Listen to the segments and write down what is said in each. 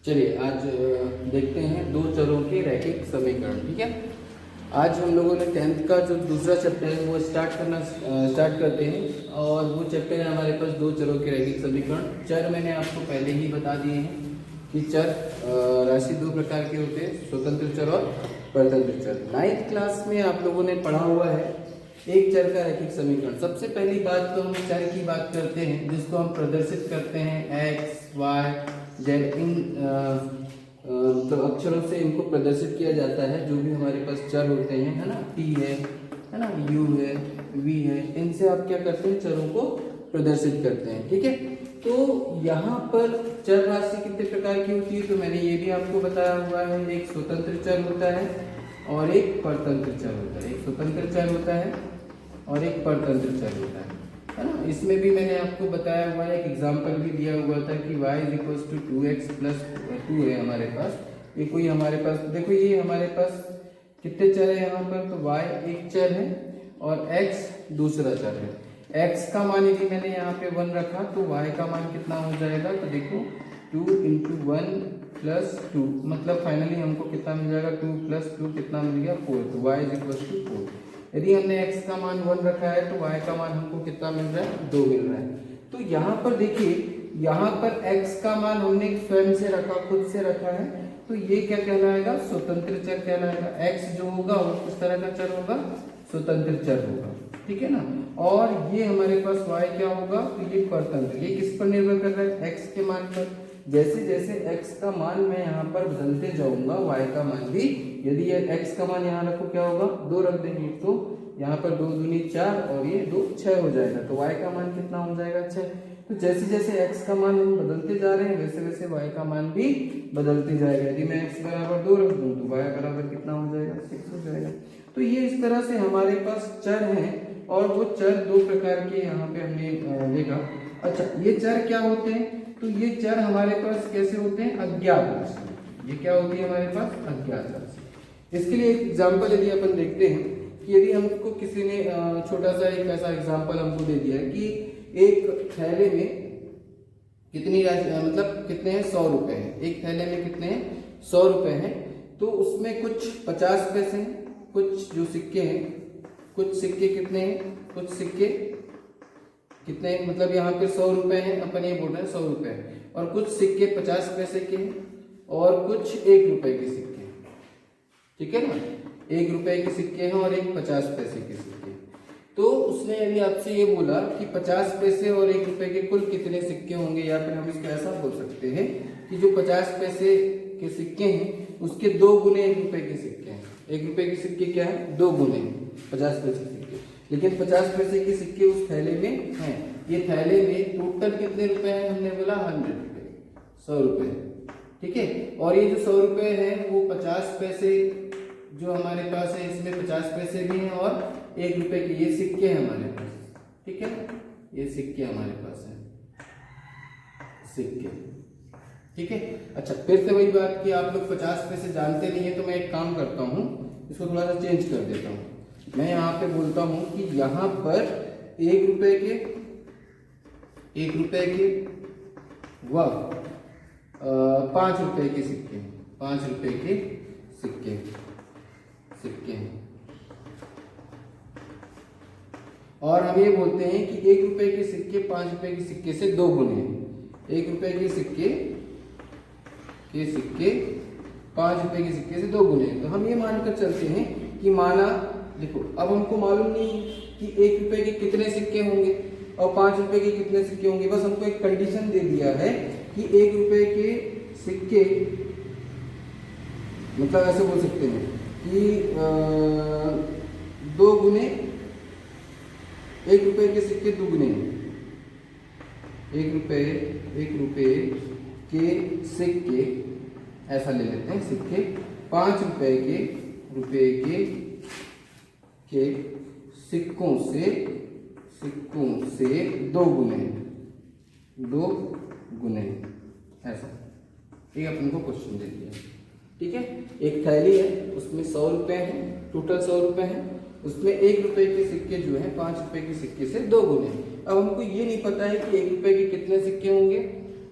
चलिए आज देखते हैं दो चरों के रैखिक समीकरण। ठीक है, आज हम लोगों ने 10th का जो दूसरा चैप्टर है वो स्टार्ट करते हैं और वो चैप्टर है हमारे पास दो चरों के रैखिक समीकरण। चर मैंने आपको पहले ही बता दिए हैं कि चर राशि दो प्रकार के होते हैं, स्वतंत्र चर और परतंत्र चर। 9th क्लास में आप लोगों ने पढ़ा हुआ है एक चर का रैखिक समीकरण। सबसे पहली बात तो हम चर की बात करते हैं जिसको हम प्रदर्शित करते हैं एक्स वाई जेड इन तो अक्षरों से इनको प्रदर्शित किया जाता है। जो भी हमारे पास चर होते हैं, है ना, टी है ना, यू है, वी है, इनसे आप क्या करते हैं, चरों को प्रदर्शित करते हैं। ठीक है, तो यहाँ पर चर राशि कितने प्रकार की होती है तो मैंने ये भी आपको बताया हुआ है। एक स्वतंत्र चर होता है और एक परतंत्र चर होता है। एक स्वतंत्र चर होता है और एक परतंत्र चर होता है ना। इसमें भी मैंने आपको बताया हुआ है, एक एग्जांपल भी दिया हुआ था कि y = 2x + 2 है हमारे पास। ये कोई हमारे पास देखो, ये हमारे पास कितने चर है यहाँ पर, तो y एक चर है और x दूसरा चर है। x का मान यदि मैंने यहाँ पे 1 रखा तो y का मान कितना हो जाएगा, तो देखो 2 × 1 + 2 मतलब फाइनली हमको कितना मिल जाएगा, 2 + 2 कितना मिल गया, 4। तो y = 4। यदि हमने x का मान 1 रखा है तो y का मान हमको कितना मिल रहा है, 2 मिल रहा है। तो यहाँ पर देखिए, यहाँ पर x का मान हमने स्वयं से रखा, खुद से रखा है, तो ये क्या कहलाएगा, स्वतंत्र चर कहलाएगा। x जो होगा वो किस तरह का चर होगा, स्वतंत्र चर होगा। ठीक है ना। और ये हमारे पास y क्या होगा, तो ये परतंत्र। ये किस पर निर्भर कर रहा है, x के मान पर। जैसे जैसे x का मान मैं यहाँ पर बदलते जाऊंगा, y का मान भी, यदि ये x का मान यहाँ रखो क्या होगा, 2 रख देंगे तो यहाँ पर 2 दूनी 4 और ये 2 6 हो जाएगा। तो y का मान कितना हो जाएगा, 6। तो जैसे जैसे x का मान हम बदलते जा रहे हैं वैसे वैसे y का मान भी बदलते जाएगा। यदि मैं x = 2 रख दूँ तो y = कितना हो जाएगा, 6 हो जाएगा। तो ये इस तरह से हमारे पास चर हैं और वो चर दो प्रकार के यहाँ पे हमने देखा। अच्छा, ये चर क्या होते हैं, तो ये चर हमारे पास कैसे होते हैं, अज्ञात राशि। ये क्या होती है हमारे पास, अज्ञात राशि। इसके लिए एक एग्जांपल यदि अपन देखते हैं कि यदि हमको किसी ने छोटा सा एक ऐसा एग्जांपल हमको दे दिया है कि एक थैले में कितनी राशि, मतलब कितने हैं, 100 रुपए हैं। एक थैले में कितने हैं, 100 रुपए हैं। तो उसमें कुछ 50 पैसे हैं, कुछ जो सिक्के हैं, कुछ सिक्के कितने हैं, कुछ सिक्के कितने हैं, मतलब यहाँ पे 100 रुपए हैं, अपन ये बोल रहे हैं 100 रुपए, और कुछ सिक्के 50 पैसे के हैं और कुछ 1 रुपए के सिक्के। ठीक है ना, 1 रुपए के सिक्के हैं और एक 50 पैसे के सिक्के। तो उसने यदि आपसे ये बोला कि 50 पैसे और 1 रुपए के कुल कितने सिक्के होंगे, या फिर हम इसको ऐसा बोल सकते हैं कि जो 50 पैसे के सिक्के हैं उसके 2 गुने 1 रुपए के सिक्के हैं। 1 रुपए के सिक्के क्या है, 2 गुने 50 पैसे सिक्के। लेकिन 50 पैसे के सिक्के उस थैले में हैं। ये थैले में टोटल कितने रुपए हैं, हमने बोला 100 रुपए, 100 रुपए। ठीक है, और ये जो 100 रुपए हैं वो 50 पैसे जो हमारे पास है, इसमें 50 पैसे भी हैं और 1 रुपए के ये सिक्के हैं हमारे पास। ठीक है, ये सिक्के हमारे पास है, सिक्के। ठीक है। अच्छा, फिर से वही बात कि आप लोग 50 पैसे जानते नहीं है, तो मैं एक काम करता हूँ, इसको थोड़ा सा चेंज कर देता हूँ। मैं यहाँ पे बोलता हूँ कि यहाँ पर 1 रुपए के व 5 रुपए के सिक्के, 5 रुपए के सिक्के हैं। और हम ये बोलते हैं कि 1 रुपए के सिक्के 5 रुपए के सिक्के से 2 गुने हैं। 1 रुपए के सिक्के 5 रुपए के सिक्के से 2 गुने हैं। तो हम ये मानकर चलते हैं कि माना, देखो अब हमको मालूम नहीं कि 1 रुपए के कितने सिक्के होंगे और 5 रुपए के कितने सिक्के होंगे, बस हमको एक कंडीशन दे दिया है कि 1 रुपए के सिक्के, मतलब ऐसे बोल सकते हैं कि 2 गुने 1 रुपए के सिक्के 2 गुने, 1 रुपए के सिक्के, ऐसा ले लेते हैं, सिक्के 5 रुपए के सिक्कों से 2 गुने, ऐसा। ये अपन को क्वेश्चन दे दिया। ठीक है, एक थैली है उसमें 100 रुपए हैं, टोटल 100 रुपए हैं, उसमें 1 रुपए के सिक्के जो है 5 रुपए के सिक्के से 2 गुने। अब हमको ये नहीं पता है कि 1 रुपए के कितने सिक्के होंगे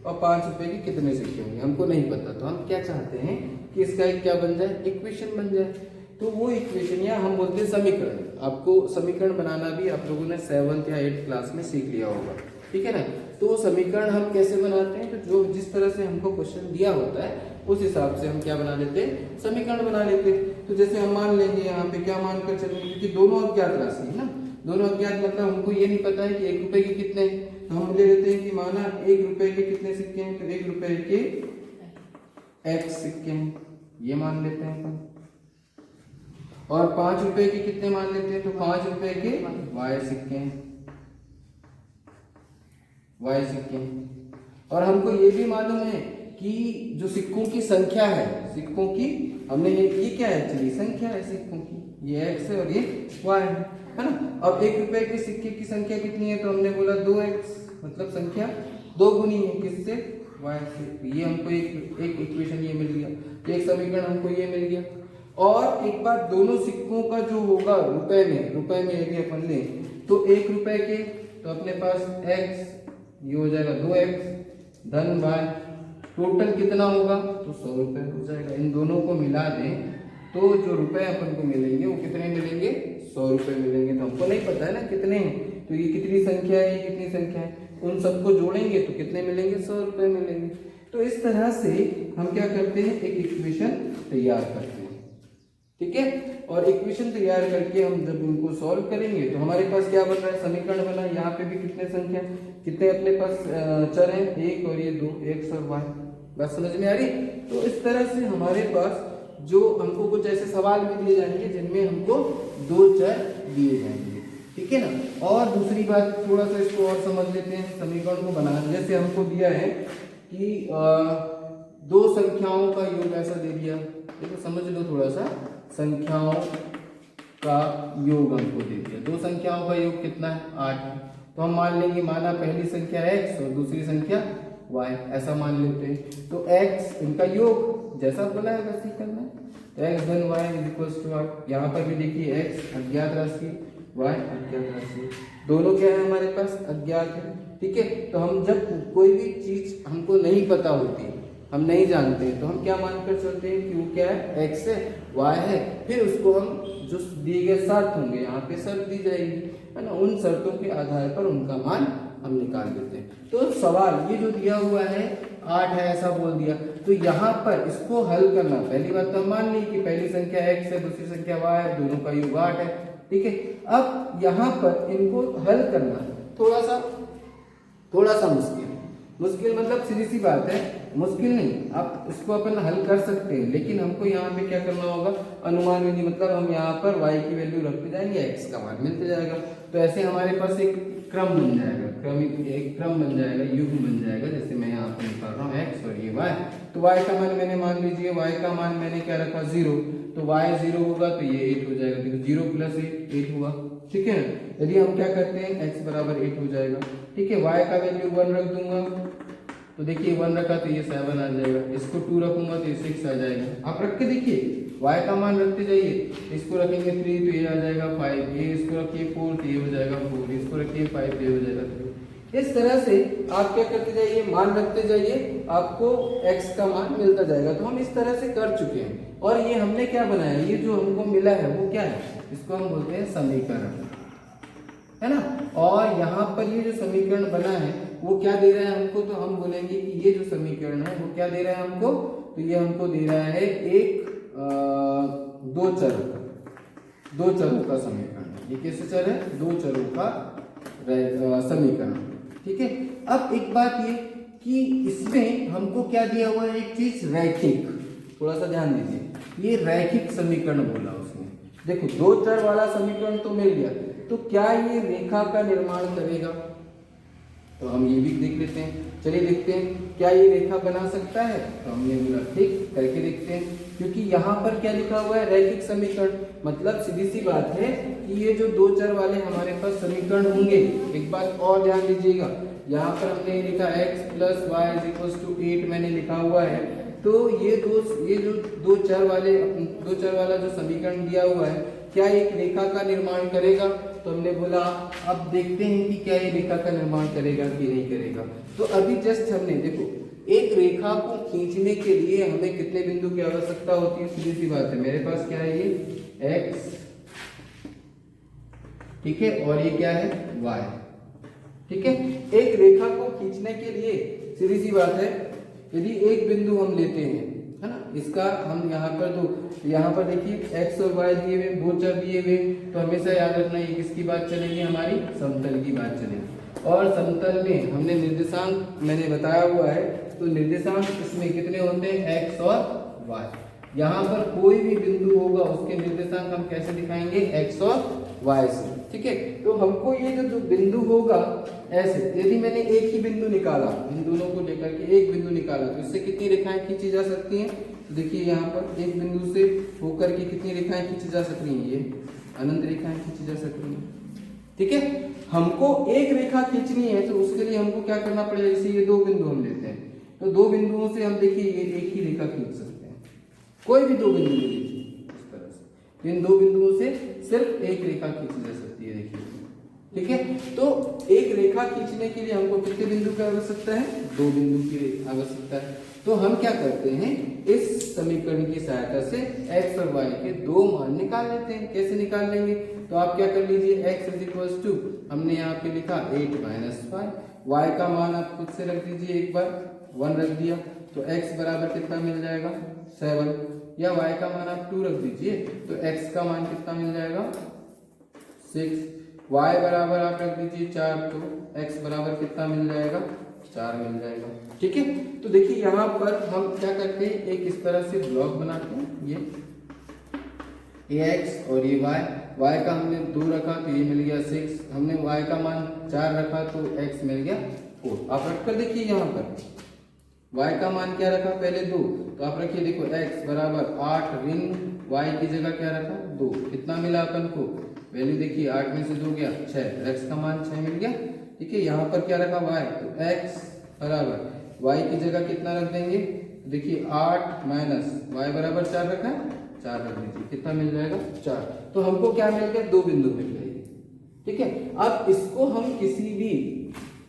और 5 रुपए के कितने सिक्के होंगे, हमको नहीं पता। तो हम क्या चाहते हैं कि इसका एक क्या बन जाए, इक्वेशन बन जाए। तो वो इक्वेशन या हम बोलते हैं समीकरण। आपको समीकरण बनाना भी आप लोगों ने 7th या 8th क्लास में सीख लिया होगा, ठीक है ना। तो समीकरण हम कैसे बनाते हैं, तो जो जिस तरह से हमको क्वेश्चन दिया होता है उस हिसाब से हम क्या बना लेते हैं, समीकरण बना लेते हैं। तो जैसे हम मान लेंगे यहाँ पे क्या मानकर चलेंगे, क्योंकि दोनों अज्ञात राशि है ना, दोनों अज्ञात मतलब हमको ये नहीं पता है कि 1 रुपए के कितने हैं। तो हम ले लेते हैं कि माना 1 रुपए के कितने सिक्के हैं, तो 1 रुपए के x सिक्के हैं, ये मान लेते हैं अपन। और 5 रुपए के कितने मान लेते हैं, तो 5 रुपए के y सिक्के हैं, y सिक्के हैं। और हमको ये भी मालूम है कि जो सिक्कों की संख्या है, सिक्कों की हमने ये क्या है, एक्चुअली संख्या है सिक्कों की, ये x है और ये y है ना। अब 1 रुपए के सिक्के की संख्या कितनी है, तो हमने बोला 2x, मतलब संख्या 2 गुनी है किससे, y से। ये हमको एक इक्वेशन ये मिल गया, एक समीकरण हमको ये मिल गया। और एक बात, दोनों सिक्कों का जो होगा रुपए में यदि अपन लें तो 1 रुपए के तो अपने पास x, ये हो जाएगा 2x धन y, टोटल कितना होगा, तो 100 रुपए हो जाएगा। इन दोनों को मिला दें तो जो रुपए अपन को मिलेंगे वो कितने मिलेंगे, 100 रुपए मिलेंगे। तो हमको नहीं पता है ना कितने हैं, तो ये कितनी संख्या है, ये कितनी संख्या है, उन सबको जोड़ेंगे तो कितने मिलेंगे, 100 रुपए मिलेंगे। तो इस तरह से हम क्या करते हैं, एक इक्वेशन तैयार करते हैं, ठीक है। और इक्वेशन तैयार करके हम जब उनको सॉल्व करेंगे तो हमारे पास क्या बन रहा है, समीकरण बना। यहाँ पे भी कितने संख्या, कितने अपने पास चर हैं, 1 और ये 2, x और y। बात समझ में आ रही। तो इस तरह से हमारे पास जो हमको कुछ ऐसे सवाल भी दिए जाएंगे जिनमें हमको 2 चर दिए जाएंगे, ठीक है ना। और दूसरी बात, थोड़ा सा इसको और समझ लेते हैं समीकरण को बनाना। जैसे हमको दिया है कि 2 संख्याओं का योग ऐसा दे दिया, देखो समझ लो थोड़ा सा, संख्याओं का योग हमको दे दिया। 2 संख्याओं का योग कितना है, 8। तो हम मान लेंगे, माना पहली संख्या x और दूसरी संख्या y, ऐसा मान लेते हैं। तो x इनका योग जैसा बोला है वैसे ही करना है। तो x धन y इज इक्वल टू 8। यहाँ पर भी देखिए x अज्ञात राशि, y अज्ञात राशि, दोनों क्या है हमारे पास, अज्ञात है, ठीक है। तो हम जब कोई भी चीज हमको नहीं पता होती, हम नहीं जानते, तो हम क्या मानकर चलते हैं कि वो क्या है, x है, y है। फिर उसको हम जो दिए गए शर्त होंगे, यहाँ पे शर्त दी जाएगी, है ना, उन शर्तों के आधार पर उनका मान हम निकाल देते हैं। तो सवाल ये जो दिया हुआ है 8 है ऐसा बोल दिया, तो यहाँ पर इसको हल करना, पहली बात तो हम मान ली कि पहली संख्या x है, दूसरी संख्या y है, दोनों का योग 8 है, ठीक है। अब यहाँ पर इनको हल करना थोड़ा सा मुश्किल मतलब सीधी सी बात है, मुश्किल नहीं, आप इसको अपन हल कर सकते हैं। लेकिन हमको यहाँ पे क्या करना होगा, अनुमान विधि, मतलब हम यहाँ पर y की वैल्यू रखते जाएंगे, x का मान मिलते जाएगा। तो ऐसे हमारे पास एक क्रम बन जाएगा, एक क्रम बन जाएगा, युग्म बन जाएगा। जैसे मैं यहाँ पर निकाल रहा हूँ x और ये y, तो y का मान मैंने, मान लीजिए y का मान मैंने क्या रखा, 0, तो y 0 होगा तो ये 8 हो जाएगा, देखो 0 + 8 हुआ, ठीक है ना। यदि हम क्या करते हैं, x बराबर 8 हो जाएगा, ठीक है। y का वैल्यू 1 रख दूंगा, तो देखिए 1 रखा तो ये 7 आ जाएगा, इसको 2 रखूंगा तो ये 6 आ जाएगा। आप रख के देखिए, y का मान रखते जाइए, इसको रखेंगे 3 तो ये आ जाएगा 5, ये इसको रखिए 4 तो ये हो जाएगा 4, इसको रखिए 5 तो ये हो जाएगा 3। इस तरह से आप क्या करते जाइए, मान रखते जाइए, आपको x का मान मिलता जाएगा। तो हम इस तरह से कर चुके हैं। और ये हमने क्या बनाया, ये जो हमको मिला है वो क्या है, इसको हम बोलते हैं समीकरण, है ना। और यहाँ पर ये जो समीकरण बना है वो क्या दे रहा है हमको, तो हम बोलेंगे कि ये जो समीकरण है वो क्या दे रहा है हमको, तो ये हमको दे रहा है एक 2 चरों का समीकरण। ये कैसे चर है, 2 चरों का समीकरण, ठीक है। अब एक बात ये कि इसमें हमको क्या दिया हुआ है, एक चीज रैखिक, थोड़ा सा ध्यान दीजिए, ये रैखिक समीकरण बोला उसने। देखो 2 चर वाला समीकरण तो मिल गया, तो क्या ये रेखा का निर्माण करेगा, तो हम ये भी देख लेते हैं। चलिए देखते हैं क्या ये रेखा बना सकता है, तो हमने बोला ठीक, करके देखते हैं। क्योंकि यहाँ पर क्या लिखा हुआ है, रैखिक समीकरण, मतलब सीधी सी बात है कि ये जो 2 चर वाले हमारे पास समीकरण होंगे। एक बात और ध्यान दीजिएगा, यहाँ पर हमने लिखा x + y = 8 मैंने लिखा हुआ है, तो ये जो दो चर वाला जो समीकरण दिया हुआ है, क्या एक रेखा का निर्माण करेगा? तो हमने बोला अब देखते हैं कि क्या ये रेखा का निर्माण करेगा कि नहीं करेगा। तो अभी जस्ट हमने देखो, एक रेखा को खींचने के लिए हमें कितने बिंदु की आवश्यकता होती है? सीधी सी बात है, मेरे पास क्या है, ये x, ठीक है, और ये क्या है, y, ठीक है। एक रेखा को खींचने के लिए सीधी सी बात है, यदि एक बिंदु हम लेते हैं, है ना, इसका हम यहाँ पर यहाँ पर देखिए x और y दिए हुए, दो चर दिए हुए, तो हमेशा याद रखना ये किसकी बात चलेगी, हमारी समतल की बात चलेगी। और समतल में हमने निर्देशांक मैंने बताया हुआ है, तो निर्देशांक इसमें कितने होते हैं, x और y। यहाँ पर कोई भी बिंदु होगा उसके निर्देशांक हम कैसे दिखाएंगे, x और y से, ठीक है। तो हमको ये जो बिंदु होगा ऐसे, यदि मैंने एक ही बिंदु निकाला, इन दोनों को लेकर के एक बिंदु निकाला, तो इससे कितनी रेखाएं खींची जा सकती हैं? तो देखिए यहाँ पर एक बिंदु से होकर के कितनी रेखाएं खींची जा सकती हैं, ये अनंत रेखाएं खींची जा सकती हैं, ठीक है। हमको एक रेखा खींचनी है, तो उसके लिए हमको क्या करना पड़ेगा, जैसे ये दो बिंदु हम लेते हैं, तो दो बिंदुओं से हम देखिए ये एक ही रेखा खींच सकते हैं, कोई भी दो बिंदु ले लीजिए इस तरह से, तो इन दो बिंदुओं से सिर्फ एक रेखा खींची जा सकती है, देखिए, ठीक है। तो एक रेखा खींचने के लिए हमको कितने बिंदु की आवश्यकता है, दो बिंदु की आवश्यकता है। तो हम क्या करते हैं, इस समीकरण की सहायता से x और y के दो मान निकाल लेते हैं। कैसे निकाल लेंगे, तो आप क्या कर लीजिए, x इज इक्वल्स टू, हमने यहाँ पे लिखा 8 माइनस 5, y का मान आप खुद से रख दीजिए, एक बार 1 रख दिया, तो x बराबर कितना मिल जाएगा, 7, या y का मान आप 2 रख दीजिए, तो x का मान कितना मिल जाएगा, 6, y बराबर आप रख दीजिए 4, तो x बराबर कितना मिल जाएगा, 4 मिल जाएगा, ठीक है। तो देखिए यहाँ पर हम क्या करते हैं, एक इस तरह से ब्लॉक बनाते हैं, ये x और ये y का हमने 2 रखा तो ये मिल गया 6, हमने y का मान 4 रखा तो x मिल गया 4। आप रखकर देखिए यहाँ पर y का मान क्या रखा, पहले 2, तो आप रखिए, देखो x बराबर 8 ऋण y की जगह क्या रखा, 2, कितना मिला अपन को, वैल्यू देखिए 8 में से 2 गया 6, x का मान 6 मिल गया, ठीक है। यहाँ पर क्या रखा, y, तो x बराबर y की जगह कितना रख देंगे, देखिए 8 माइनस y बराबर 4 रखा है, 4 रख दीजिए, कितना मिल जाएगा, 4। तो हमको क्या मिल गया, दो बिंदु मिल गए, ठीक है। अब इसको हम किसी भी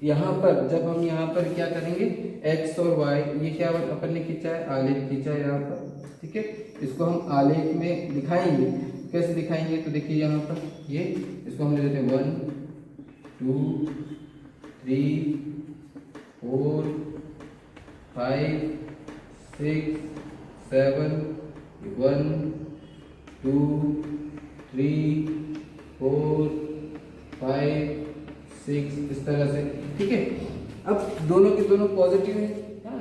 यहाँ पर, जब हम यहाँ पर क्या करेंगे, x और y, ये क्या अपन ने खींचा है, आलेख खींचा है यहाँ पर, ठीक है। इसको हम आलेख में दिखाएंगे, कैसे दिखाएंगे, तो देखिए यहाँ पर ये, इसको हम ले लेते हैं 1 2 3 4 5 6 7 1 2 3 4 5 6, इस तरह से, ठीक है। अब दोनों के दोनों पॉजिटिव है,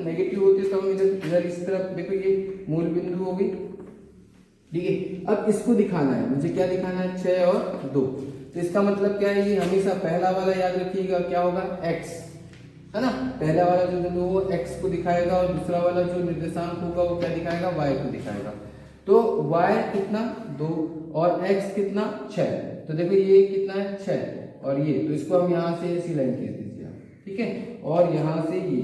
नेगेटिव होते हैं तो हम इधर इस तरफ, देखो ये मूल बिंदु हो गई, ठीक है। अब इसको दिखाना है, मुझे क्या दिखाना है, 6 और 2, तो इसका मतलब क्या है, ये हमेशा पहला वाला याद रखिएगा, क्या होगा, x, है ना, पहला वाला जो बिंदु वो x को दिखाएगा, और दूसरा वाला जो निर्देशांक होगा वो क्या दिखाएगा, y को दिखाएगा। तो y कितना, 2, और x कितना, 6, तो देखो ये कितना है, 6, और ये, तो इसको हम यहाँ से ऐसी लाइन खींच दीजिए आप, ठीक है, और यहाँ से ये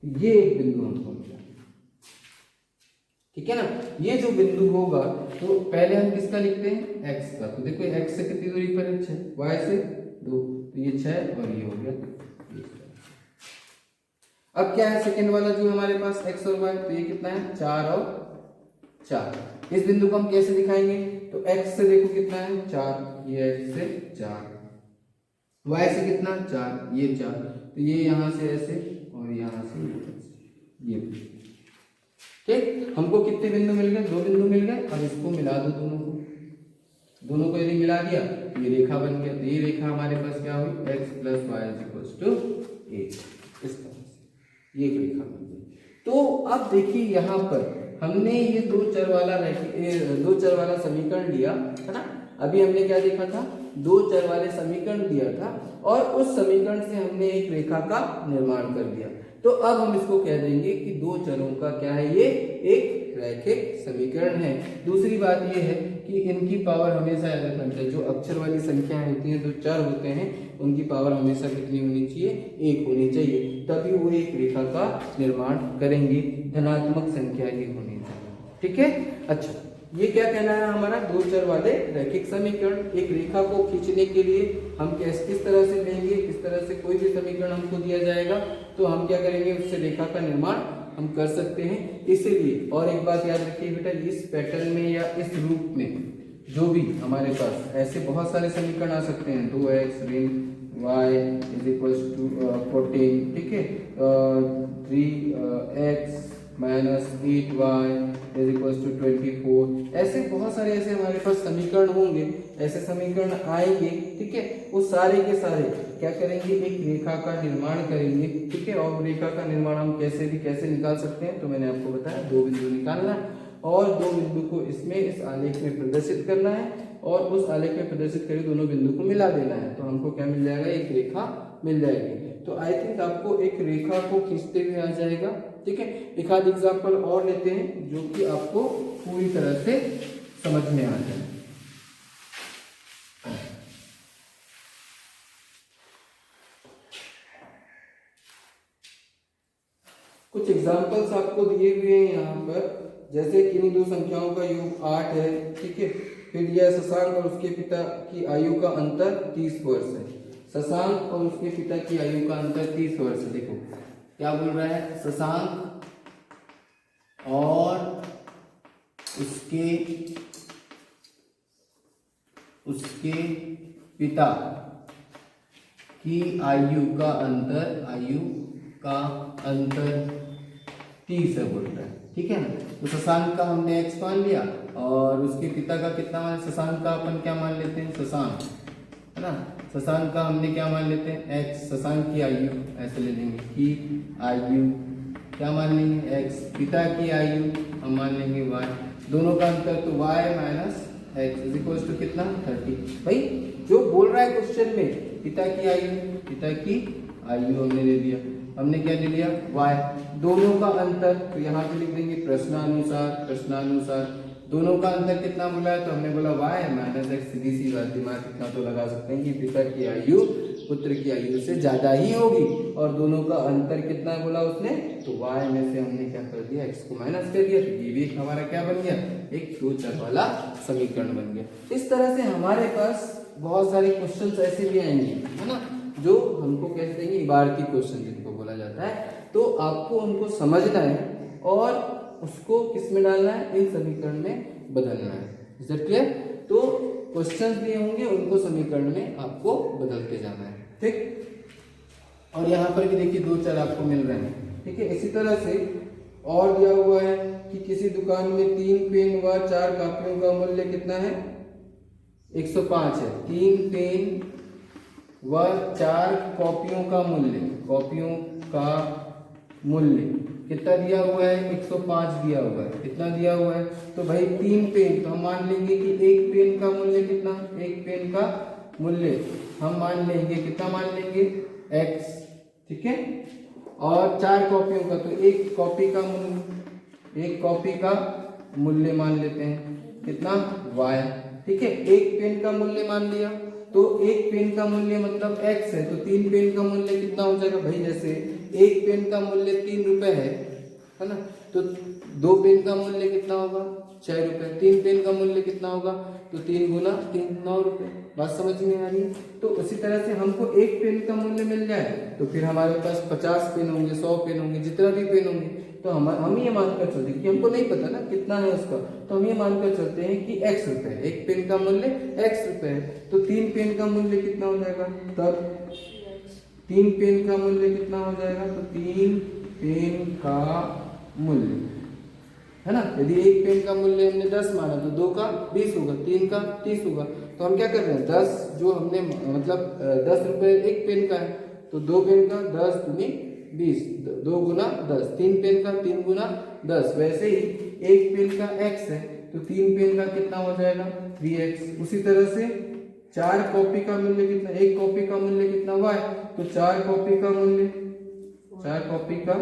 एक बिंदु हमको मिला, ठीक है ना। ये जो बिंदु होगा, तो पहले हम किसका लिखते हैं, x का, तो देखो x से कितनी दूरी पर है, 6, y से 2, तो ये 6 और ये हो गया। अब क्या है, सेकंड वाला जो हमारे पास x और y, तो ये कितना है, 4 और 4। इस बिंदु को हम कैसे दिखाएंगे, तो x से देखो कितना है, 4, ये x से 4, y से कितना, 4, ये 4, तो ये यहाँ से ऐसे और यहाँ से ये, ठीक। हमको कितने बिंदु मिल गए, 2 बिंदु मिल गए। अब इसको मिला दो, दोनों को यदि मिला दिया तो ये रेखा बन गया, तो ये रेखा हमारे पास क्या हुई, x plus y is equals to 8, इस तरह से ये रेखा बन गई। तो अब देखिए यहाँ पर हमने ये दो चर वाला समीकरण लिया, है ना। अभी हमने क्या देखा था, 2 चर वाले समीकरण दिया था, और उस समीकरण से हमने एक रेखा का निर्माण कर दिया। तो अब हम इसको कह देंगे कि दो चरों का क्या है, ये एक रैखिक समीकरण है। दूसरी बात ये है कि इनकी पावर हमेशा याद रखना चाहिए, जो अक्षर वाली संख्याएं होती हैं, जो चर होते हैं, उनकी पावर हमेशा कितनी होनी चाहिए, एक होनी चाहिए, तभी वो एक रेखा का निर्माण करेंगी, धनात्मक संख्या ही होनी चाहिए। ठीक है, अच्छा ये क्या कहना है हमारा, दो चर वाले रैखिक समीकरण। एक रेखा को खींचने के लिए हम किस तरह से लेंगे, किस तरह से कोई भी समीकरण हमको दिया जाएगा तो हम क्या करेंगे, उससे रेखा का निर्माण हम कर सकते हैं। इसलिए और एक बात याद रखिए बेटा, इस पैटर्न में या इस रूप में जो भी हमारे पास ऐसे बहुत सारे समीकरण आ सकते हैं, 2x ऋण y इज इक्वल्स टू 14, ठीक है, 3x minus 8y is equals to 24, ऐसे बहुत सारे ऐसे हमारे पास समीकरण होंगे, ऐसे समीकरण आएंगे, ठीक है। वो सारे के सारे क्या करेंगे, एक रेखा का निर्माण करेंगे, ठीक है। और रेखा का निर्माण हम कैसे निकाल सकते हैं, तो मैंने आपको बताया दो बिंदु निकालना है और दो बिंदु को इसमें इस आलेख में प्रदर्शित करना है और उस आलेख में प्रदर्शित करके दोनों बिंदु को मिला देना है, तो हमको क्या मिल जाएगा, एक रेखा मिल जाएगी। तो आई थिंक आपको एक रेखा को खींचते हुए आ जाएगा, ठीक है। एक आध एग्जाम्पल और लेते हैं जो कि आपको पूरी तरह से समझ में आ जाए। कुछ एग्जाम्पल्स आपको दिए हुए हैं यहाँ पर, जैसे किन्हीं दो संख्याओं का योग 8 है, ठीक है। फिर यह शशांक और उसके पिता की आयु का अंतर 30 वर्ष है। शशांक और उसके पिता की आयु का अंतर 30 वर्ष है। देखो क्या बोल रहा है, शशांक और उसके पिता की आयु का अंतर 30 है बोल रहा है, ठीक है ना। तो शशांक का हमने x मान लिया और उसके पिता का कितना मान, शशांक का अपन क्या मान लेते हैं, शशांक है ना, शशांक का हमने क्या मान लेते हैं x, शशांक की आयु ऐसे ले लेंगे कि आयु क्या मान लेंगे x, पिता की आयु हम मान लेंगे y, दोनों का अंतर तो y minus x is equal to कितना 30। भाई जो बोल रहा है क्वेश्चन में पिता की आयु हमने ले लिया, हमने क्या ले लिया y, दोनों का अंतर तो यहाँ पे लिख देंगे प्रश्नानुसार दोनों का अंतर कितना बोला है, तो हमने बोला y माइनस x, सीधी सी बात, दिमाग कितना तो लगा सकते हैं कि पिता की आयु पुत्र की आयु से ज्यादा ही होगी और दोनों का अंतर कितना बोला उसने, तो y में से हमने क्या कर दिया, x को माइनस कर दिया, तो ये भी हमारा क्या बन गया, एक दो चर वाला समीकरण बन गया। इस तरह से हमारे पास बहुत सारे क्वेश्चंस ऐसे भी आएंगे, है ना, जो हमको कैसे देंगे, इबारती क्वेश्चन जिनको बोला जाता है। तो आपको उनको समझना है और उसको किस में डालना है, इन समीकरण में बदलना है। Is that clear? तो क्वेश्चंस दिए होंगे उनको समीकरण में आपको बदलते जाना है, ठीक। और यहाँ पर भी देखिए दो चर आपको मिल रहे हैं, ठीक है। इसी तरह से और दिया हुआ है कि किसी दुकान में 3 पेन व 4 कॉपियों का मूल्य कितना है, 105 है। 3 पेन व 4 कॉपियों का मूल्य कितना दिया हुआ है, 105 दिया हुआ है। कितना दिया हुआ है, तो भाई 3 पेन, तो हम मान लेंगे कि एक पेन का मूल्य कितना, एक पेन का मूल्य हम मान लेंगे कितना, मान लेंगे x, ठीक है। और 4 कॉपियों का, तो एक कॉपी का मूल्य मान लेते हैं कितना, y, ठीक है। एक पेन का मूल्य मान लिया, तो एक पेन का मूल्य मतलब x है, तो 3 पेन का मूल्य कितना हो जाएगा भाई, जैसे एक पेन का मूल्य 3 रुपए है ना, तो 2 पेन का मूल्य कितना होगा, 6 रुपए। 3 पेन का मूल्य कितना होगा, तो 3 गुना 3 9 रुपए। बात समझ में आ रही है? तो उसी तरह से हमको एक पेन का मूल्य मिल जाए तो फिर हमारे पास 50 पेन होंगे, 100 पेन होंगे, जितना भी पेन होंगे, तो हम ये मानकर चलते कि हमको नहीं पता ना कितना है उसका, तो हम ये मानकर चलते हैं कि x रुपए, एक पेन का मूल्य x रुपए है, तो 3 पेन का मूल्य कितना हो जाएगा, तब 3 पेन का मूल्य कितना हो जाएगा, तो 3 पेन का मूल्य है ना, यदि एक पेन का मूल्य हमने 10 माना तो 2 का 20 होगा, 3 का 30 होगा। तो हम क्या कर रहे हैं, 10 जो हमने मतलब 10 रुपए एक पेन का है, तो 2 पेन का 10 दूनी 20, 2 गुना 10, 3 पेन का 3 गुना 10। वैसे ही एक पेन का x है, तो 3 पेन का कितना हो जाएगा, 3x। उसी तरह से 4 कॉपी का मूल्य कितना, एक कॉपी का मूल्य कितना y, तो 4 कॉपी का मूल्य 4 कॉपी का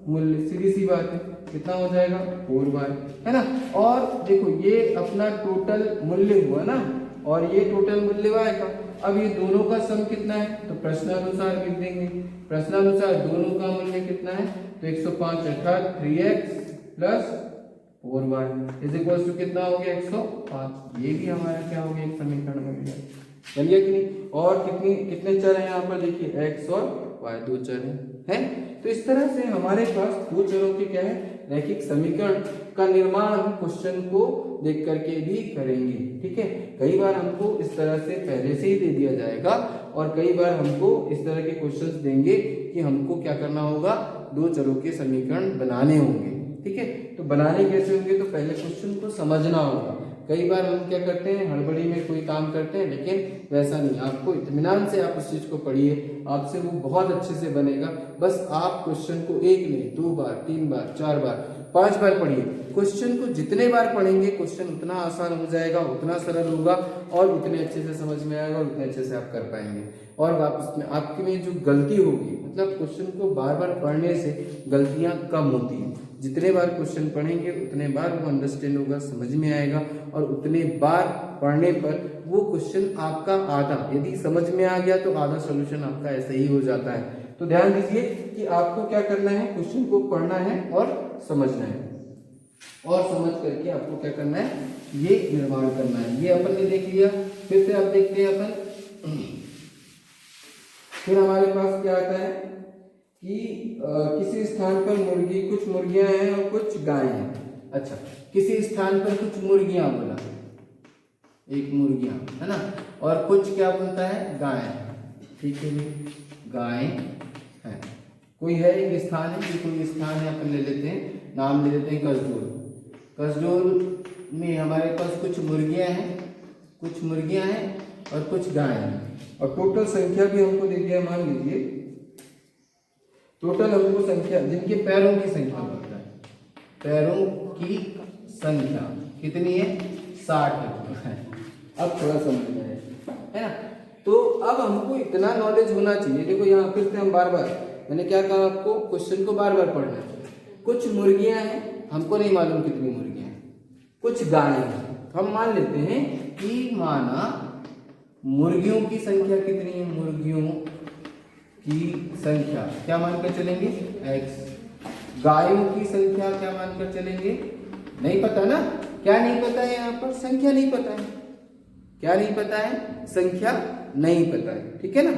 मूल्य, सीधी सी बात है, कितना हो जाएगा 4y, है ना। और देखो ये अपना टोटल मूल्य हुआ ना, और ये टोटल मूल्य y का। अब ये दोनों का सम कितना है, तो प्रश्नानुसार लिख देंगे। प्रश्नानुसार दोनों का मूल्य कितना है, तो 105 अर्थात 3x plus 4y is equal to कितना हो गया 105। ये भी हमारा क्या हो गया, एक समीकरण बन गया, चलिए कि नहीं। और कितने चर हैं यहाँ पर, देखिए x और y, 2 चर हैं। तो इस तरह से हमारे पास 2 चरों के क्या है, रैखिक समीकरण का निर्माण हम क्वेश्चन को देख करके भी करेंगे, ठीक है। कई बार हमको इस तरह से पहले से ही दे दिया जाएगा, और कई बार हमको इस तरह के क्वेश्चंस देंगे कि हमको क्या करना होगा, 2 चरों के समीकरण बनाने होंगे, ठीक है। तो बनाने कैसे होंगे, तो पहले क्वेश्चन को समझना होगा। कई बार हम क्या करते हैं, हड़बड़ी में कोई काम करते हैं, लेकिन वैसा नहीं, आपको इत्मीनान से आप उस चीज को पढ़िए, आपसे वो बहुत अच्छे से बनेगा। बस आप क्वेश्चन को 1 नहीं 2 बार 3 बार 4 बार 5 बार पढ़िए। क्वेश्चन को जितने बार पढ़ेंगे क्वेश्चन उतना आसान हो जाएगा, उतना सरल होगा, और उतने अच्छे से समझ में आएगा, और उतने अच्छे से आप कर पाएंगे। और वापस में आपकी में जो गलती होगी, मतलब क्वेश्चन को बार बार पढ़ने से गलतियां कम होती हैं। जितने बार क्वेश्चन पढ़ेंगे उतने बार वो अंडरस्टैंड होगा, समझ में आएगा, और उतने बार पढ़ने पर वो क्वेश्चन आपका आधा, यदि समझ में आ गया तो आधा सॉल्यूशन आपका ऐसे ही हो जाता है। तो ध्यान दीजिए कि आपको क्या करना है, क्वेश्चन को पढ़ना है और समझना है, और समझ करके आपको क्या करना है, ये निर्माण करना है। ये अपन ने देख लिया। फिर से आप देखते हैं अपन, फिर हमारे पास क्या आता है कि किसी स्थान पर मुर्गी, कुछ मुर्गियां हैं और कुछ गायें हैं। अच्छा, किसी स्थान पर कुछ मुर्गियां बोला, एक मुर्गियां, है ना, और कुछ क्या बोलता है, गाय, ठीक है, गाय है। कोई है, एक स्थान है, कि कोई स्थान है, अपन ले लेते हैं, नाम ले लेते हैं कसडोल। कसडोल में हमारे पास कुछ मुर्गियां हैं और कुछ गाय हैं, और टोटल संख्या भी हमको दे दिया। मान लीजिए टोटल हमको संख्या, जिनके पैरों की संख्या बोलता है, पैरों की संख्या कितनी है, 60 है। अब थोड़ा समझ में आया, है ना। तो अब हमको इतना नॉलेज होना चाहिए। देखो यहाँ फिर से हम बार बार, मैंने क्या कहा आपको, क्वेश्चन को बार बार पढ़ना है। कुछ मुर्गियां हैं, हमको नहीं मालूम कितनी मुर्गियां हैं, कुछ गायें हैं। हम मान लेते हैं कि माना मुर्गियों की संख्या कितनी है, मुर्गियों की संख्या क्या मानकर चलेंगे, x। गायों की संख्या क्या मानकर चलेंगे, नहीं पता ना, क्या नहीं पता है, यहाँ पर संख्या नहीं पता है। क्या नहीं पता है, संख्या नहीं पता है, ठीक है ना।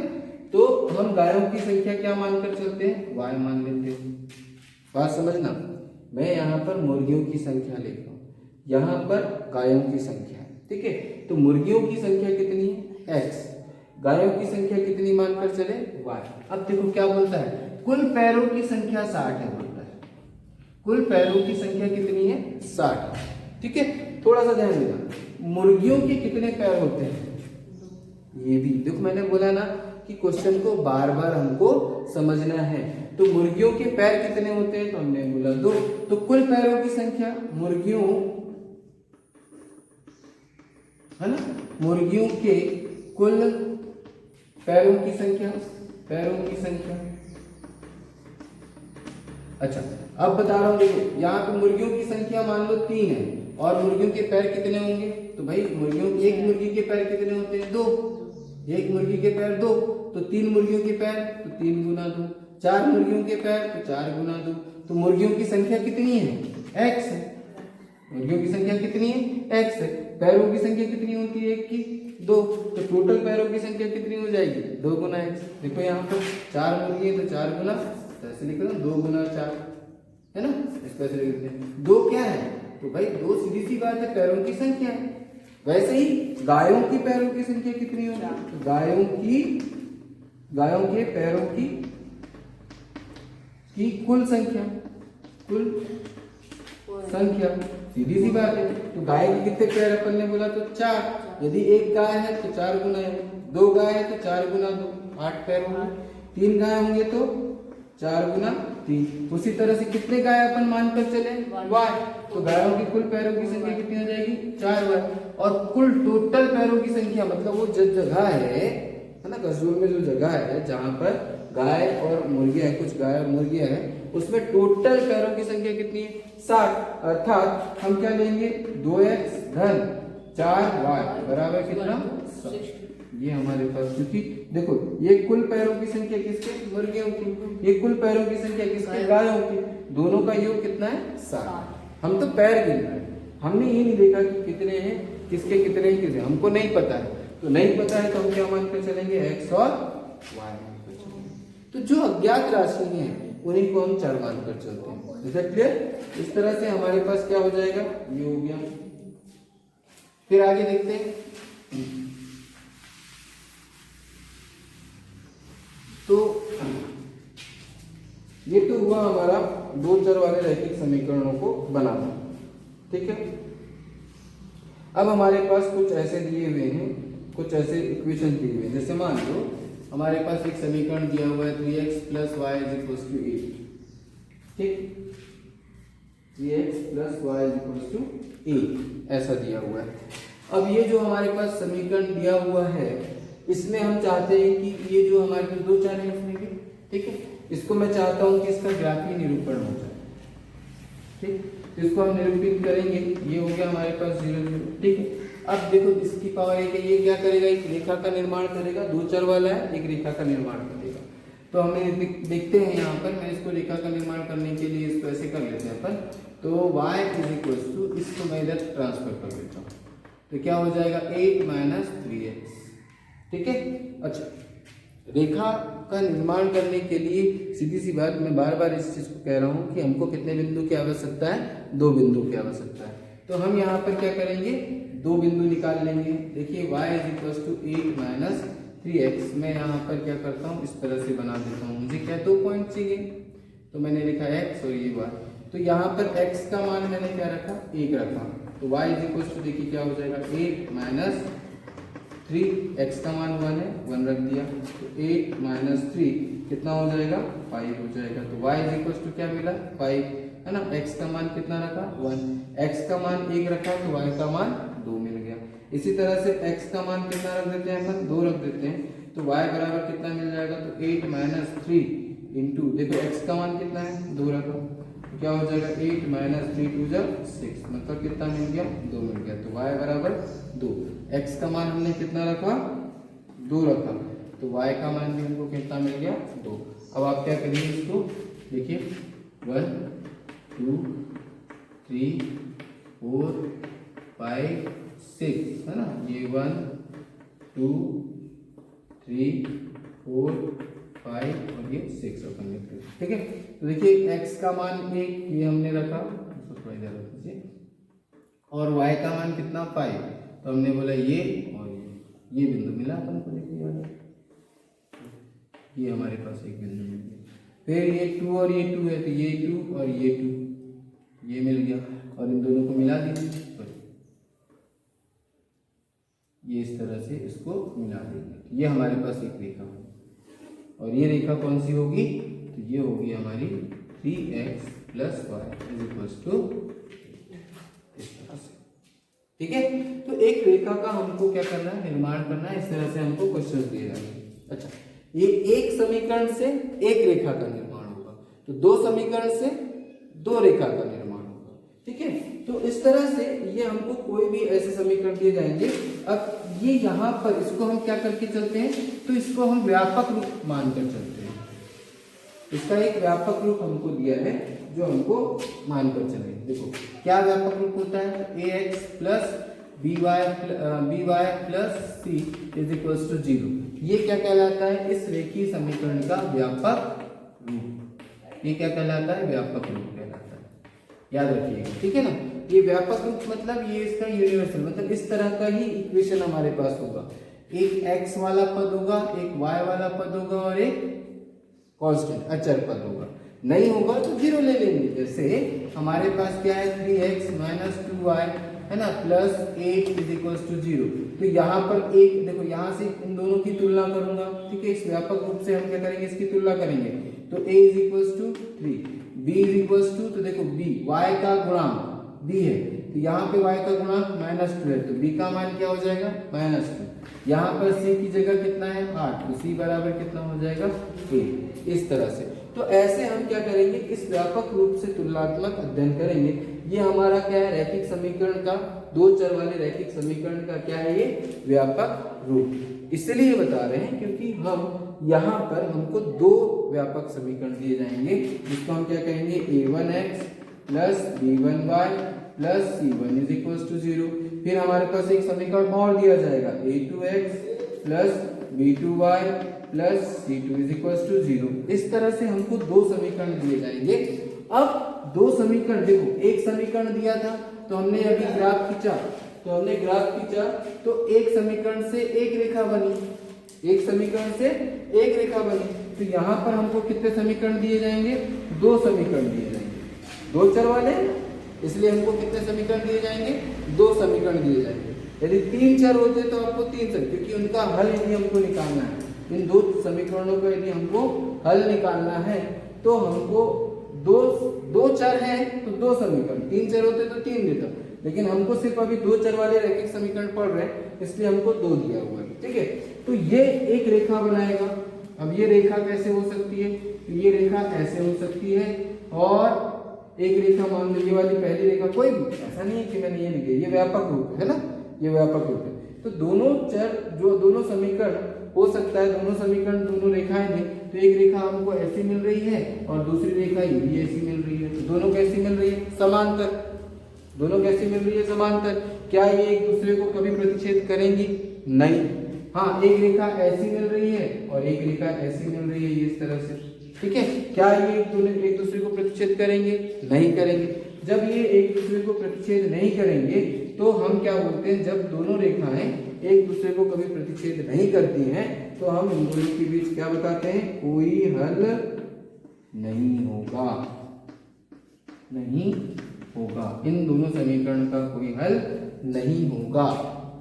तो हम गायों की संख्या क्या मानकर चलते हैं, y मान लेते हैं। बात समझना, मैं यहाँ पर मुर्गियों की संख्या लिख रहा हूँ, यहाँ पर गायों की संख्या है, ठीक है। तो मुर्गियों की संख्या कितनी है, x, गायों की संख्या कितनी मानकर चले, y। अब देखो क्या बोलता है, कुल पैरों की संख्या 60 है, बोलता है कुल पैरों की संख्या कितनी है, 60, ठीक है। थोड़ा सा ध्यान देना, मुर्गियों के कितने पैर होते हैं, ये भी देखो, मैंने बोला ना कि क्वेश्चन को बार बार हमको समझना है। तो मुर्गियों के पैर कितने होते हैं, तो हमने बोला 2। तो कुल पैरों की संख्या, मुर्गियों, है ना, मुर्गियों के कुल पैरों की संख्या, अच्छा अब बता रहा हूं, देखो यहाँ पे मुर्गियों की संख्या मान लो 3 है, और मुर्गियों के पैर कितने होंगे, तो भाई एक मुर्गी के पैर कितने होते हैं, 2। एक मुर्गी के पैर 2, तो 3 मुर्गियों के पैर, तो 3 गुना 2। 4 मुर्गियों के पैर, तो 4 गुना 2। तो मुर्गियों की संख्या कितनी है, x है। मुर्गियों की संख्या कितनी है, x है। पैरों की संख्या कितनी होती है, 1 की 2। तो टोटल पैरों की संख्या कितनी हो जाएगी, 2 गुना x। देखो यहाँ पर 4 मुर्गी है, तो 4 गुना, ऐसे लिख रहा हूँ, 2 गुना 4, है ना, इसको ऐसे लिखते हैं। 2 क्या है, तो भाई 2 सीधी सी बात है, पैरों की संख्या है। वैसे ही गायों की पैरों की संख्या कितनी होगी, तो गायों के पैरों की कुल संख्या, सीधी सी बात है। तो गाय के कितने पैर अपन ने बोला, तो 4। यदि एक गाय है तो 4 गुना है, 2 गाय है तो 4 गुना 2, 8 पैर होंगे। 3 गाय होंगे तो 4 गुना 3। उसी तरह से कितने गाय अपन मानकर चले, y। तो गायों की कुल पैरों की संख्या कितनी हो जाएगी, 4y। और कुल टोटल पैरों की संख्या, मतलब वो जगह है ना, कसडोल में जो जगह है जहां पर गाय और मुर्गियां, कुछ गाय और मुर्गियां हैं, उसमें टोटल पैरों की संख्या कितनी है? 60। अर्थात हम क्या लेंगे? 2x धन 4y बराबर कितना? 60। ये हमारे पास, क्योंकि देखो ये कुल पैरों की संख्या किसके? मुर्गियों की। ये कुल पैरों की संख्या किसके? गायों की। दोनों का योग कितना है? 60। हम तो पैर गिन रहे हैं, हमने ये नहीं देखा कि कितने हैं, किसके कितने हैं, किसके, हमको नहीं पता है। तो नहीं पता है तो हम क्या मानकर चलेंगे? x और y मानकर चलेंगे। तो जो अज्ञात राशि है उन्हीं को हम चर मानकर चलते हैं। Is that clear? इस तरह से हमारे पास क्या हो जाएगा? ये हो गया। फिर आगे देखते हैं। तो ये तो हुआ हमारा दो चर वाले रैखिक समीकरणों को बनाना, ठीक है। अब हमारे पास कुछ ऐसे दिए हुए हैं, कुछ ऐसे इक्वेशन दिए हुए हैं, जैसे मान लो हमारे पास एक समीकरण दिया हुआ है 3x + y = 8, ठीक। 3x + y = 8 ऐसा दिया हुआ है। अब ये जो हमारे पास समीकरण दिया हुआ है, इसमें हम चाहते हैं कि ये जो हमारे पास दो चर हैं इसमें भी, ठीक है, इसको मैं चाहता हूं कि इसका ग्राफीय निरूपण हो जाए, ठीक। तो इसको हम निरूपित करेंगे। ये हो गया हमारे पास 0 0, ठीक है। अब देखो इसकी पावर एक है, ये क्या करेगा? एक रेखा का निर्माण करेगा, दो चर वाला है, एक रेखा का निर्माण करेगा। तो हमें देखते हैं यहाँ पर, मैं इसको रेखा का निर्माण करने के लिए इसको ऐसे कर लेते हैं अपन। तो y = इसको मैं इधर ट्रांसफर कर देता हूँ, तो क्या हो जाएगा? 8 - 3x, ठीक है। अच्छा, रेखा का निर्माण करने के लिए सीधी सी बात, मैं बार बार इस चीज को कह रहा हूँ कि हमको कितने बिंदु की आवश्यकता है? 2 बिंदु की आवश्यकता है। तो हम यहाँ पर क्या करेंगे? 2 बिंदु निकाल लेंगे। देखिए y = 8 - 3x, मैं यहाँ पर क्या करता हूँ? इस तरह से बना देता हूँ। मुझे क्या 2 पॉइंट चाहिए, तो मैंने लिखा x और ये y। तो यहाँ पर x का मान मैंने क्या रखा? 1 रखा। तो y = देखिए क्या हो जाएगा? 8 - 3, x का मान 1 है, 1 रख दिया। तो 8 - 3 कितना हो जाएगा? 5 हो जाएगा। तो y = क्या मिला? 5, है ना। x का मान कितना रखा? 1, x का मान 1 रखा, तो y का मान 2 मिल गया। इसी तरह से x का मान कितना रख देते हैं अपन? 2 रख देते हैं। तो y बराबर कितना मिल जाएगा? तो 8 - 3 इंटू, देखो x का मान कितना है? 2 रखा, तो क्या हो जाएगा? 8 - 3 2 6, मतलब कितना मिल गया? 2 मिल गया। तो y बराबर 2। x का मान हमने कितना रखा? 2 रखा, तो y का मान भी हमको कितना मिल गया? 2। अब आप क्या करिए इसको, देखिए 1 2 3 4 5 6, है ना। ये 1 2 3 4 5 और ये 6 अपन लिखते हैं, ठीक है। तो देखिए x का मान 1 ये हमने रखा, इसको थोड़ा इधर रख दीजिए, और y का मान कितना? 5। तो हमने बोला ये और ये बिंदु मिला अपन को। देखिए ये हमारे पास एक बिंदु मिल गया। फिर ये 2 और ये 2 है, तो ये 2 और ये 2 ये मिल गया, और इन दोनों को मिला दीजिए। ये इस तरह से इसको मिला देंगे। ये हमारे पास एक रेखा है, और ये रेखा कौन सी होगी? तो ये होगी हमारी 3x + y = इस तरह से, ठीक है। तो एक रेखा का हमको क्या करना है? निर्माण करना है। इस तरह से हमको क्वेश्चन दिए जाएंगे। अच्छा, ये एक समीकरण से एक रेखा का निर्माण होगा, तो 2 समीकरण से 2 रेखा का निर्माण होगा, ठीक है। तो इस तरह से ये हमको कोई भी ऐसे समीकरण दिए जाएंगे। अब ये यहाँ पर इसको हम क्या करके चलते हैं? तो इसको हम व्यापक रूप मानकर चलते हैं। इसका एक व्यापक रूप हमको दिया है जो हमको मानकर चलेंगे। देखो क्या व्यापक रूप होता है? ax + by + c = 0। ये क्या कहलाता है? इस रेखीय समीकरण का व्यापक रूप। ये क्या कहलाता है? व्यापक रूप कहलाता है, याद रखिएगा, ठीक है ना। ये व्यापक रूप मतलब ये इसका यूनिवर्सल, मतलब इस तरह का ही इक्वेशन हमारे पास होगा। एक x वाला पद होगा, एक y वाला पद होगा, और एक कांस्टेंट अचर पद होगा। नहीं होगा तो 0 ले लेंगे। जैसे हमारे पास क्या है? 3x - 2y, है ना, +8 = 0। तो यहाँ पर एक देखो, यहाँ से इन दोनों की तुलना करूंगा, ठीक है। इस व्यापक रूप से हम क्या करेंगे? इसकी तुलना करेंगे। तो a = 3, b = तो देखो b y का गुणांक, b है, तो यहाँ पे y का गुणांक -2 है, तो b का मान क्या हो जाएगा -2। यहाँ पर c की जगह कितना है 8, तो c बराबर कितना हो जाएगा a। इस तरह से तो ऐसे हम क्या करेंगे, इस व्यापक रूप से तुलनात्मक अध्ययन करेंगे। ये हमारा क्या है, रैखिक समीकरण का, दो चर वाले रैखिक समीकरण का क्या है, ये व्यापक रूप। इसलिए बता रहे हैं क्योंकि हम यहाँ पर हमको दो व्यापक समीकरण दिए जाएंगे, जिसको हम क्या कहेंगे, a1x plus b1y plus c1 is equal to 0। फिर हमारे पास एक समीकरण और दिया जाएगा, a2x plus b2y plus c2 is equal to 0। इस तरह से हमको दो समीकरण दिए जाएंगे। अब दो समीकरण, देखो एक समीकरण दिया था तो हमने अभी ग्राफ खींचा, तो एक समीकरण से एक रेखा बनी, एक समीकरण से एक रेखा बनी। तो यहाँ पर हमको कितने समीकरण दिए जाएंगे, दो समीकरण दिए जाएंगे, दो चर वाले, इसलिए हमको कितने समीकरण दिए जाएंगे, दो समीकरण दिए जाएंगे। यदि तीन चर होते तो आपको तीन चर, क्योंकि उनका हल यदि हमको निकालना है, इन दो समीकरणों का यदि हमको हल निकालना है तो हमको दो चर हैं तो दो समीकरण, तीन चर होते तो तीन देता, लेकिन हमको सिर्फ अभी दो चर वाले रैखिक समीकरण पढ़ रहे हैं, इसलिए हमको दो दिया हुआ है। ठीक है, तो ये एक रेखा बनाएगा। अब ये रेखा कैसे हो सकती है, तो ये रेखा ऐसे हो सकती है, और एक रेखा मान लो ये वाली पहली रेखा, कोई भी ऐसा नहीं है कि मैंने ये लिखी, ये व्यापक रूप है ना, ये व्यापक रूप है। तो दोनों चर, जो दोनों समीकरण हो सकता है, दोनों समीकरण दोनों रेखाएं दें, तो एक रेखा हमको ऐसी मिल रही है और दूसरी रेखा ये भी ऐसी मिल रही है, तो दोनों कैसी मिल रही है, समांतर। दोनों कैसी मिल रही है, समांतर। क्या ये एक दूसरे को कभी प्रतिच्छेद करेंगी, नहीं। हाँ, एक रेखा ऐसी मिल रही है और एक रेखा ऐसी मिल रही है, ये इस तरह से। ठीक है, क्या ये एक दूसरे को प्रतिच्छेद करेंगे, नहीं करेंगे। जब ये एक दूसरे को प्रतिच्छेद नहीं करेंगे तो हम क्या बोलते हैं, जब दोनों रेखाएं एक दूसरे को कभी प्रतिच्छेद नहीं करती हैं तो हम इन दोनों के बीच क्या बताते हैं, कोई हल नहीं होगा, नहीं होगा, इन दोनों समीकरण का कोई हल नहीं होगा।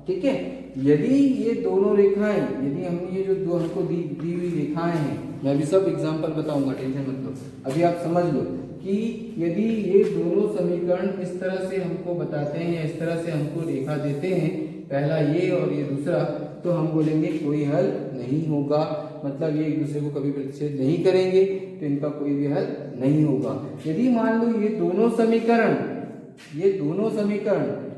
ठीक है, यदि ये दोनों रेखाएं, यदि हमने ये जो दो हमको दी हुई रेखाएं हैं, मैं अभी सब एग्जांपल बताऊंगा, टेंशन मत लो, अभी आप समझ लो कि यदि ये दोनों समीकरण इस तरह से हमको बताते हैं या इस तरह से हमको रेखा देते हैं, पहला ये और ये दूसरा, तो हम बोलेंगे कोई हल नहीं होगा, मतलब ये एक दूसरे को कभी प्रतिच्छेद नहीं करेंगे, तो इनका कोई भी हल नहीं होगा। यदि मान लो ये दोनों समीकरण,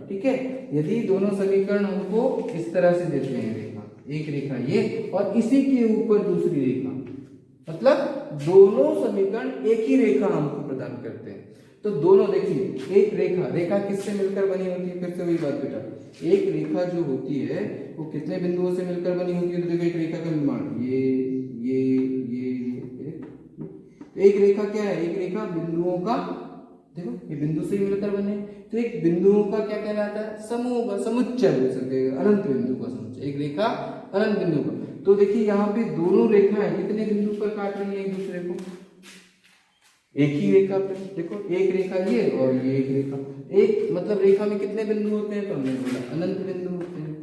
ठीक है, यदि दोनों समीकरण हमको इस तरह से देते हैं, रेखा, एक रेखा ये और इसी के ऊपर दूसरी रेखा, मतलब दोनों समीकरण एक ही रेखा हमको प्रदान करते हैं, तो दोनों देखिए, एक रेखा किससे मिलकर बनी होती है, फिर से वही बात बेटा, एक रेखा जो होती है वो कितने बिंदुओं से मिलकर बनी होती है, तो देखो एक रेखा का निर्माण, ये एक रेखा क्या है, एक रेखा बिंदुओं का, देखो ये बिंदु से ही मिलकर बने, तो एक बिंदुओं का क्या कहलाता है, समूह का, समुच्चय बोल सकते हैं, अनंत बिंदु का समुच्चय, एक रेखा अनंत बिंदु का। तो देखिए यहाँ पे दोनों रेखाएं कितने बिंदु पर काट रही है एक दूसरे को, एक ही रेखा पे, देखो एक रेखा ये और ये एक रेखा, एक मतलब रेखा में कितने बिंदु होते हैं, तो हमने बोला अनंत बिंदु होते हैं,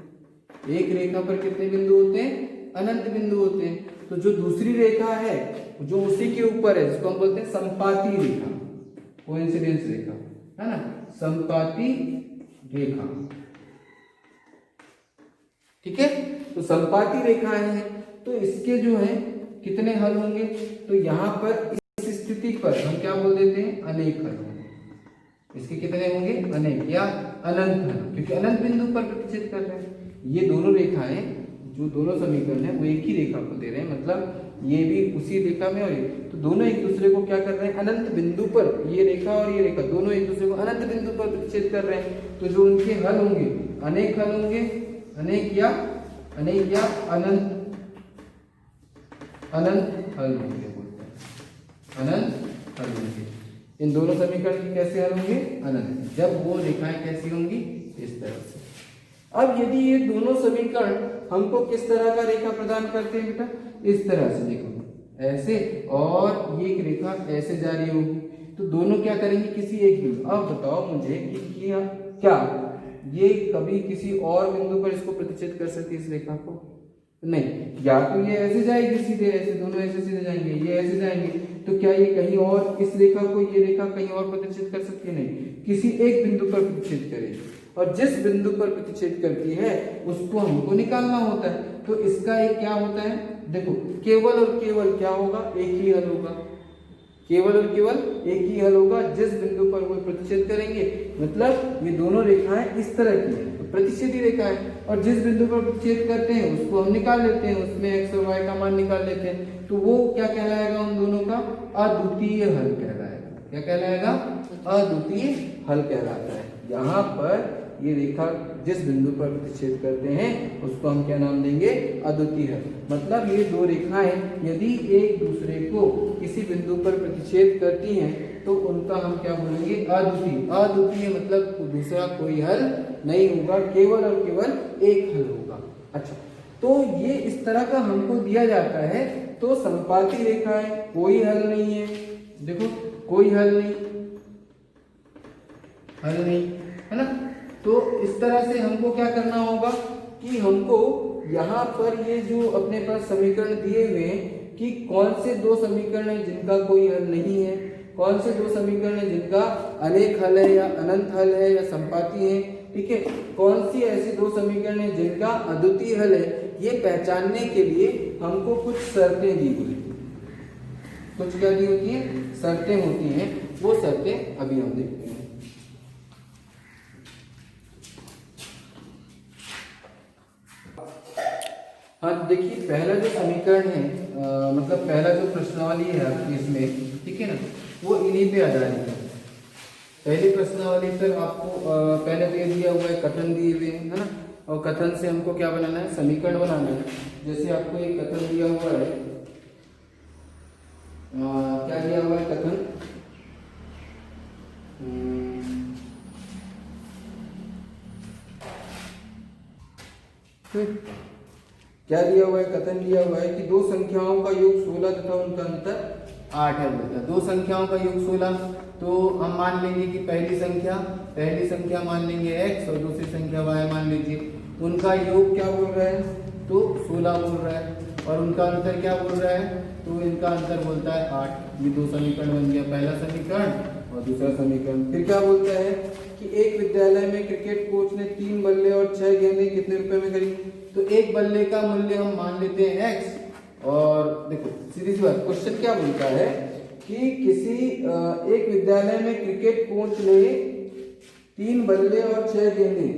एक रेखा पर कितने बिंदु होते हैं, अनंत बिंदु होते हैं। तो जो दूसरी रेखा है जो उसी के ऊपर है, जिसको हम बोलते हैं संपाती रेखा, कोइंसिडेंस रेखा, है ना, संपाती रेखा। ठीक है, तो संपाती रेखाएं हैं, तो इसके जो है कितने हल होंगे, तो यहाँ पर इस स्थिति पर हम क्या बोल देते हैं, अनेक हल होंगे। इसके कितने होंगे, अनेक या अनंत हल, क्योंकि अनंत बिंदु पर प्रतिच्छेद कर रहे हैं। ये दोनों रेखाएं, जो दोनों समीकरण है वो एक ही रेखा को दे रहे हैं, मतलब ये भी उसी रेखा में और ये, तो दोनों एक दूसरे को क्या कर रहे हैं, अनंत बिंदु पर, ये रेखा और ये रेखा दोनों एक दूसरे को अनंत बिंदु पर प्रतिच्छेद कर रहे हैं। तो जो उनके हल होंगे, अनेक हल होंगे, अनेक या अनंत हल होंगे, बोलते हैं अनंत हल होंगे। इन दोनों समीकरण के कैसे हल होंगे, अनंत, जब वो रेखाएं कैसी होंगी, इस तरह से। अब यदि ये दोनों समीकरण हमको किस तरह का रेखा प्रदान करते हैं बेटा, इस तरह से, देखो ऐसे, और ये एक रेखा ऐसे जा रही होगी, तो दोनों क्या करेंगे, किसी एक बिंदु। अब बताओ मुझे कि क्या ये कभी किसी और बिंदु पर इसको प्रतिच्छेद कर सकती है, इस रेखा को, नहीं, या तो ये ऐसे जाएगी सीधे, ऐसे दोनों ऐसे सीधे जाएंगे, ये ऐसे जाएंगे, तो क्या ये कहीं और इस रेखा को ये रेखा कहीं और प्रतिच्छेद कर सकती है? नहीं, किसी एक बिंदु पर प्रतिच्छेद करेगी और जिस बिंदु पर प्रतिच्छेद करती है उसको हमको निकालना होता है। तो इसका एक क्या होता है, देखो केवल और केवल क्या होगा, एक ही हल होगा, केवल और केवल एक ही हल होगा जिस बिंदु पर वो प्रतिच्छेद करेंगे। मतलब ये दोनों रेखाएं इस तरह की हैं, तो प्रतिच्छेदी रेखा है, और जिस बिंदु पर प्रतिच्छेद करते हैं उसको हम निकाल लेते हैं, उसमें x और y का मान निकाल लेते हैं, तो वो क्या कहलाएगा, उन दोनों का अद्वितीय हल कहलाएगा। क्या कहलाएगा? अद्वितीय हल कहलाता है। यहाँ पर ये रेखा जिस बिंदु पर प्रतिच्छेद करते हैं उसको हम क्या नाम देंगे, अद्वितीय हल। मतलब ये दो रेखाएं यदि एक दूसरे को किसी बिंदु पर प्रतिच्छेद करती हैं तो उनका हम क्या बोलेंगे, अद्वितीय। अद्वितीय मतलब दूसरा कोई हल नहीं होगा, केवल और केवल एक हल होगा। अच्छा, तो ये इस तरह का हमको दिया जाता है। तो संपाती रेखा है, कोई हल नहीं है, देखो कोई हल नहीं है ना। तो इस तरह से हमको क्या करना होगा कि हमको यहाँ पर ये जो अपने पास समीकरण दिए हुए हैं कि कौन से दो समीकरण हैं जिनका कोई हल नहीं है, कौन से दो समीकरण हैं जिनका अनेक हल है या अनंत हल है या संपाती है, ठीक है, कौन सी ऐसी दो समीकरण हैं जिनका अद्वितीय हल है, ये पहचानने के लिए हमको कुछ शर्तें दी हुई, कुछ क्या दी होती हैं, शर्तें होती हैं। वो शर्तें अभी हम देखते हैं। हाँ देखिए, पहला जो समीकरण है मतलब पहला जो प्रश्नावली है आपकी इसमें, ठीक है ना, वो इन्हीं पे आधारित है। पहली प्रश्नावली पर आपको पहले तो ये दिया हुआ है, कथन दिए हुए हैं, है ना, और कथन से हमको क्या बनाना है, समीकरण बनाना है। जैसे आपको एक कथन दिया हुआ है, क्या दिया हुआ है कथन, क्या दिया हुआ है, कथन दिया हुआ है कि दो संख्याओं का योग 16 तथा उनका अंतर 8 है। बोलता दो संख्याओं का योग 16, तो हम मान लेंगे कि पहली संख्या मान लेंगे x और दूसरी संख्या y मान लीजिए, उनका योग क्या बोल रहा है, तो 16 बोल रहा है, और उनका अंतर क्या बोल रहा है, तो इनका अंतर बोलता है 8। ये दो समीकरण बन गया, पहला समीकरण और दूसरा समीकरण। फिर क्या बोलता है कि एक विद्यालय में क्रिकेट कोच ने 3 बल्ले और 6 गेंदें कितने रुपए में खरीदी। तो एक बल्ले का मूल्य हम मान लेते हैं x, और देखो सीधी सी बात, क्वेश्चन क्या बोलता है कि किसी एक विद्यालय में क्रिकेट कोच ने 3 बल्ले और 6 गेंदें,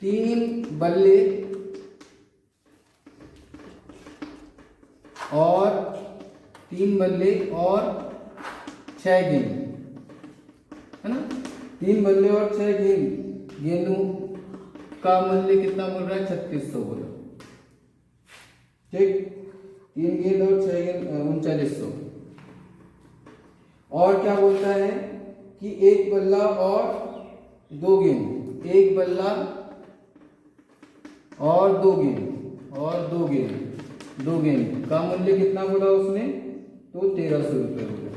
3 बल्ले और 3 बल्ले और 6 गेंद, है ना, 3 बल्ले और 6 गेंदों का मूल्य कितना बोल रहा है, 3600 बोला, ठीक, 3 गेंद और 6 गेंद 3900। और क्या बोलता है कि एक बल्ला और 2 गेंद, एक बल्ला और 2 गेंद और 2 गेंद का मूल्य कितना बोला उसने, तो 1300 रुपये बोला,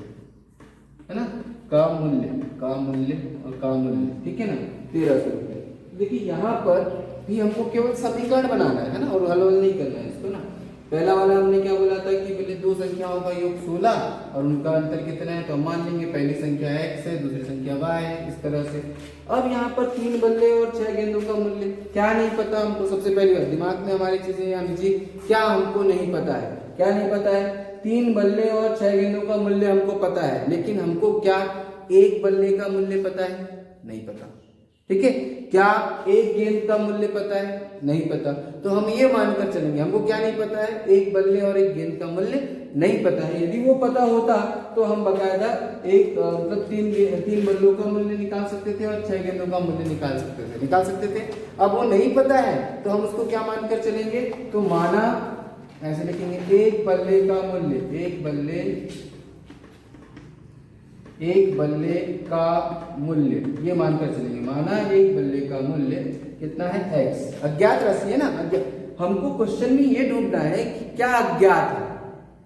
है ना, का मूल्य और का मूल्य, ठीक है ना, 1300 रुपये। देखिए यहाँ पर भी हमको केवल समीकरण बनाना है ना, और हल नहीं करना है इसको ना। पहला वाला हमने क्या बोला था कि पहले दो संख्याओं का योग 16 और उनका अंतर कितना है, तो हम मान लेंगे पहली संख्या x है, दूसरी संख्या y है, इस तरह से। अब यहाँ पर 3 बल्ले और 6 गेंदों का मूल्य क्या नहीं पता हमको। सबसे पहली बात, दिमाग में हमारी चीजें यानी जी क्या हमको नहीं पता है, क्या नहीं पता है, 3 बल्ले और 6 गेंदों का मूल्य हमको पता है, लेकिन हमको क्या एक बल्ले का मूल्य पता है, नहीं पता, ठीक है, क्या एक गेंद का मूल्य पता है, नहीं पता। तो हम ये मानकर चलेंगे हमको क्या नहीं पता है, एक बल्ले और एक गेंद का मूल्य नहीं पता है। यदि वो पता होता तो हम बकायदा एक मतलब 3 बल्लों का मूल्य निकाल सकते थे और 6 गेंदों का मूल्य निकाल सकते थे। अब वो नहीं पता है तो हम उसको क्या मानकर चलेंगे, तो माना ऐसे लिखेंगे, एक बल्ले का मूल्य, एक बल्ले का मूल्य, ये मानकर चलेंगे, माना एक बल्ले का मूल्य कितना है, x। अज्ञात राशि है ना, हमको क्वेश्चन में ये ढूंढना है कि क्या अज्ञात है,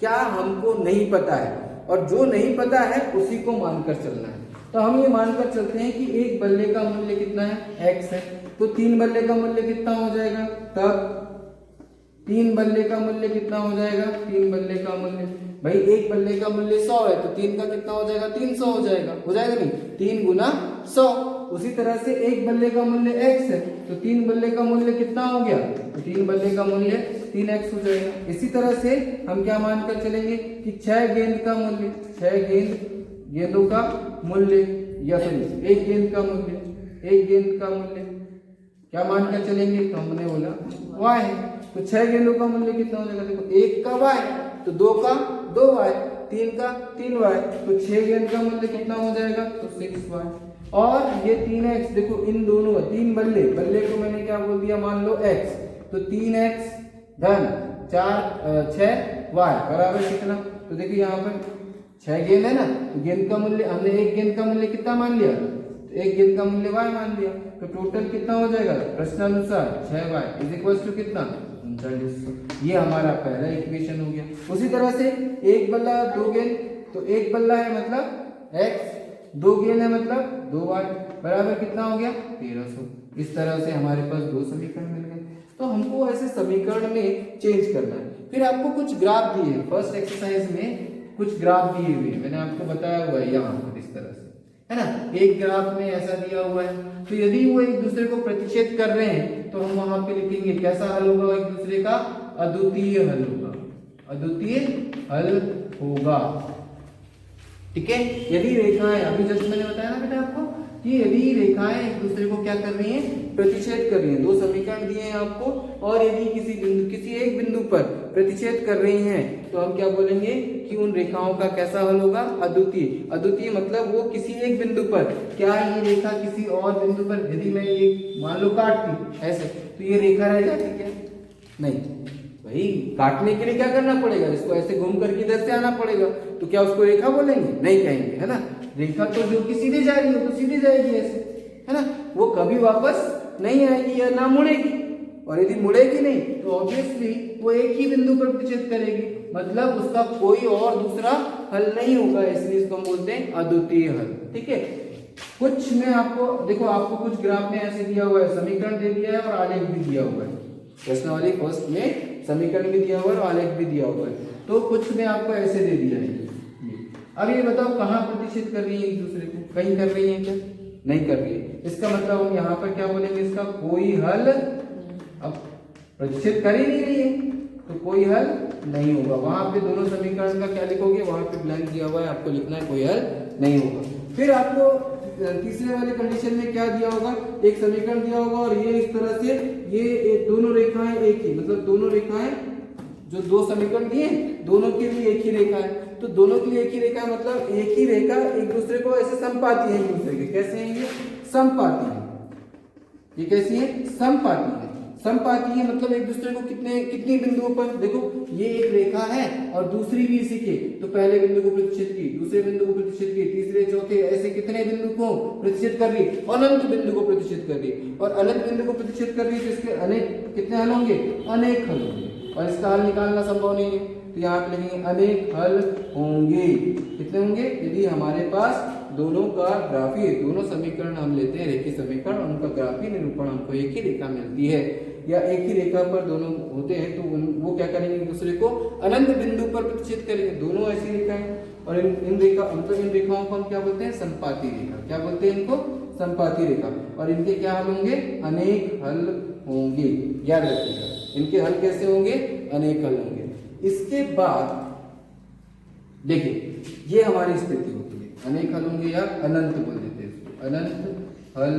क्या हमको नहीं पता है, और जो नहीं पता है उसी को मानकर चलना है। तो हम ये मानकर चलते हैं कि एक बल्ले का मूल्य कितना है, x है, तो 3 बल्ले का मूल्य कितना हो जाएगा, तब 3 बल्ले का मूल्य कितना हो जाएगा, 3 बल्ले का मूल्य भाई एक बल्ले का मूल्य 100 है तो 3 का कितना हो जाएगा, 300 हो जाएगा नहीं, 3 गुना 100। उसी तरह से एक बल्ले का मूल्य x है तो 3 बल्ले का मूल्य कितना हो गया, तो 3 बल्ले का मूल्य 3x हो जाएगा। इसी तरह से हम क्या मानकर चलेंगे कि 6 गेंद का मूल्य, 6 गेंदों का मूल्य या फिर एक गेंद का मूल्य क्या मानकर चलेंगे, तो हमने बोला y है तो 6 गेंदों का मूल्य कितना हो जाएगा, देखो 1 का y तो 2 का 2y, 3 का 3y तो 6 गेंद का मूल्य कितना हो जाएगा, तो 6y। और ये 3x, देखो इन दोनों 3 बल्ले को मैंने क्या बोल दिया, मान लो x, तो 3x धन 6y बराबर कितना, तो देखिए यहाँ पर 6 गेंद है ना, तो गेंद का मूल्य हमने एक गेंद का मूल्य कितना मान लिया, तो एक गेंद का मूल्य y मान लिया, तो टोटल कितना हो जाएगा प्रश्नानुसार 6y इज इक्वल टू कितना 39। ये हमारा पहला इक्वेशन हो गया। उसी तरह से एक बल्ला 2 गेंद, तो एक बल्ला है मतलब x, 2 गेंद है मतलब 2y बराबर कितना हो गया 1300। इस तरह से हमारे पास 2 समीकरण मिल गए। तो हमको ऐसे समीकरण में चेंज करना है। फिर आपको कुछ ग्राफ दिए, फर्स्ट एक्सरसाइज में कुछ ग्राफ दिए हुए, मैंने आपको बताया हुआ है यहाँ पर इस तरह से, है ना, एक ग्राफ में ऐसा दिया हुआ है। तो यदि वो एक दूसरे को प्रतिच्छेद कर रहे हैं तो हम वहां पे लिखेंगे कैसा हल होगा, एक दूसरे का अद्वितीय हल होगा, अद्वितीय हल होगा। ठीक है, यदि रेखाएं, अभी जस्ट मैंने बताया ना बेटा आपको कि यदि रेखाएं एक दूसरे को क्या कर रही हैं, प्रतिच्छेद कर रही हैं, 2 समीकरण दिए हैं आपको, और यदि किसी एक बिंदु पर प्रतिच्छेद कर रही हैं तो हम क्या बोलेंगे कि उन रेखाओं का कैसा हल होगा, अद्वितीय मतलब वो किसी एक बिंदु पर, क्या ये रेखा किसी और बिंदु पर, यदि मैं ये मान लो काटती ऐसे तो ये रेखा रह जाती क्या, नहीं भाई, काटने के लिए क्या करना पड़ेगा, इसको ऐसे घूम करके इधर से आना पड़ेगा, तो क्या उसको रेखा बोलेंगे, नहीं कहेंगे, है ना। रेखा तो जो कि सीधे जा रही है तो सीधे जाएगी ऐसे, है ना, वो कभी वापस नहीं आएगी या ना मुड़ेगी, और यदि मुड़ेगी नहीं तो ऑब्वियसली वो एक ही बिंदु पर प्रतिच्छेद करेगी, मतलब उसका कोई और दूसरा हल नहीं होगा, इसलिए इसको हम बोलते हैं अद्वितीय हल। ठीक है, कुछ में आपको देखो, आपको कुछ ग्राफ में ऐसे दिया हुआ है, समीकरण दे दिया है और आलेख भी दिया हुआ है, प्रश्नावली फर्स्ट में समीकरण भी दिया हुआ है और आलेख भी दिया हुआ है, तो कुछ में आपको ऐसे दे दिया है। अब ये बताओ कहाँ प्रतिच्छेद कर रही है एक दूसरे को, कहीं कर रही है क्या, नहीं कर रही है, इसका मतलब हम यहाँ पर क्या बोलेंगे, इसका कोई हल, अब प्रतिच्छेद कर ही नहीं रही है तो कोई हल नहीं होगा। वहां पे दोनों समीकरण का क्या लिखोगे, वहां पे ब्लैंक दिया हुआ है, आपको लिखना है कोई हल नहीं होगा। फिर आपको तीसरे वाले कंडीशन में क्या दिया होगा, एक समीकरण दिया होगा और ये इस तरह से ये दोनों रेखाएं एक ही, मतलब दोनों रेखाएं जो 2 समीकरण दिए दोनों के लिए एक ही रेखा है, तो दोनों के लिए एक ही रेखा मतलब एक ही रेखा एक दूसरे को ऐसे समपाती है, एक दूसरे के कैसे हैं ये समपाती है, ये कैसी है समपाती है, समपाती है मतलब एक दूसरे को कितने बिंदुओं पर, देखो ये एक रेखा है और दूसरी भी इसी के, तो पहले बिंदु को प्रतिच्छेद की, दूसरे बिंदु को प्रतिच्छेद की, तीसरे चौथे ऐसे कितने बिंदु को प्रतिच्छेद कर रही, अनंत बिंदु को प्रतिच्छेद कर रही, और अनंत बिंदु को प्रतिच्छेद कर रही है तो इसके अनेक कितने हल होंगे, अनेक हल होंगे, और इसका हल निकालना संभव नहीं है, तो यहाँ पे लिखेंगे अनेक हल होंगे। कितने होंगे, यदि हमारे पास दोनों का ग्राफी, दोनों समीकरण हम लेते हैं रेखीय समीकरण, उनका ग्राफी निरूपण हमको एक ही रेखा मिलती है या एक ही रेखा पर दोनों होते हैं, तो वो क्या करेंगे, एक दूसरे को अनंत बिंदु पर प्रतिच्छेद करेंगे, दोनों ऐसी रेखाएं, और इन रेखाओं को हम क्या बोलते हैं, संपाती रेखा, क्या बोलते हैं इनको, संपाती रेखा, और इनके क्या हल होंगे, अनेक हल होंगे, याद रखिएगा इनके हल कैसे होंगे, अनेक हल होंगे। इसके बाद देखिए ये हमारी स्थिति होती है, अनेक हल होंगे या अनंत बोल देते हैं इसको, अनंत हल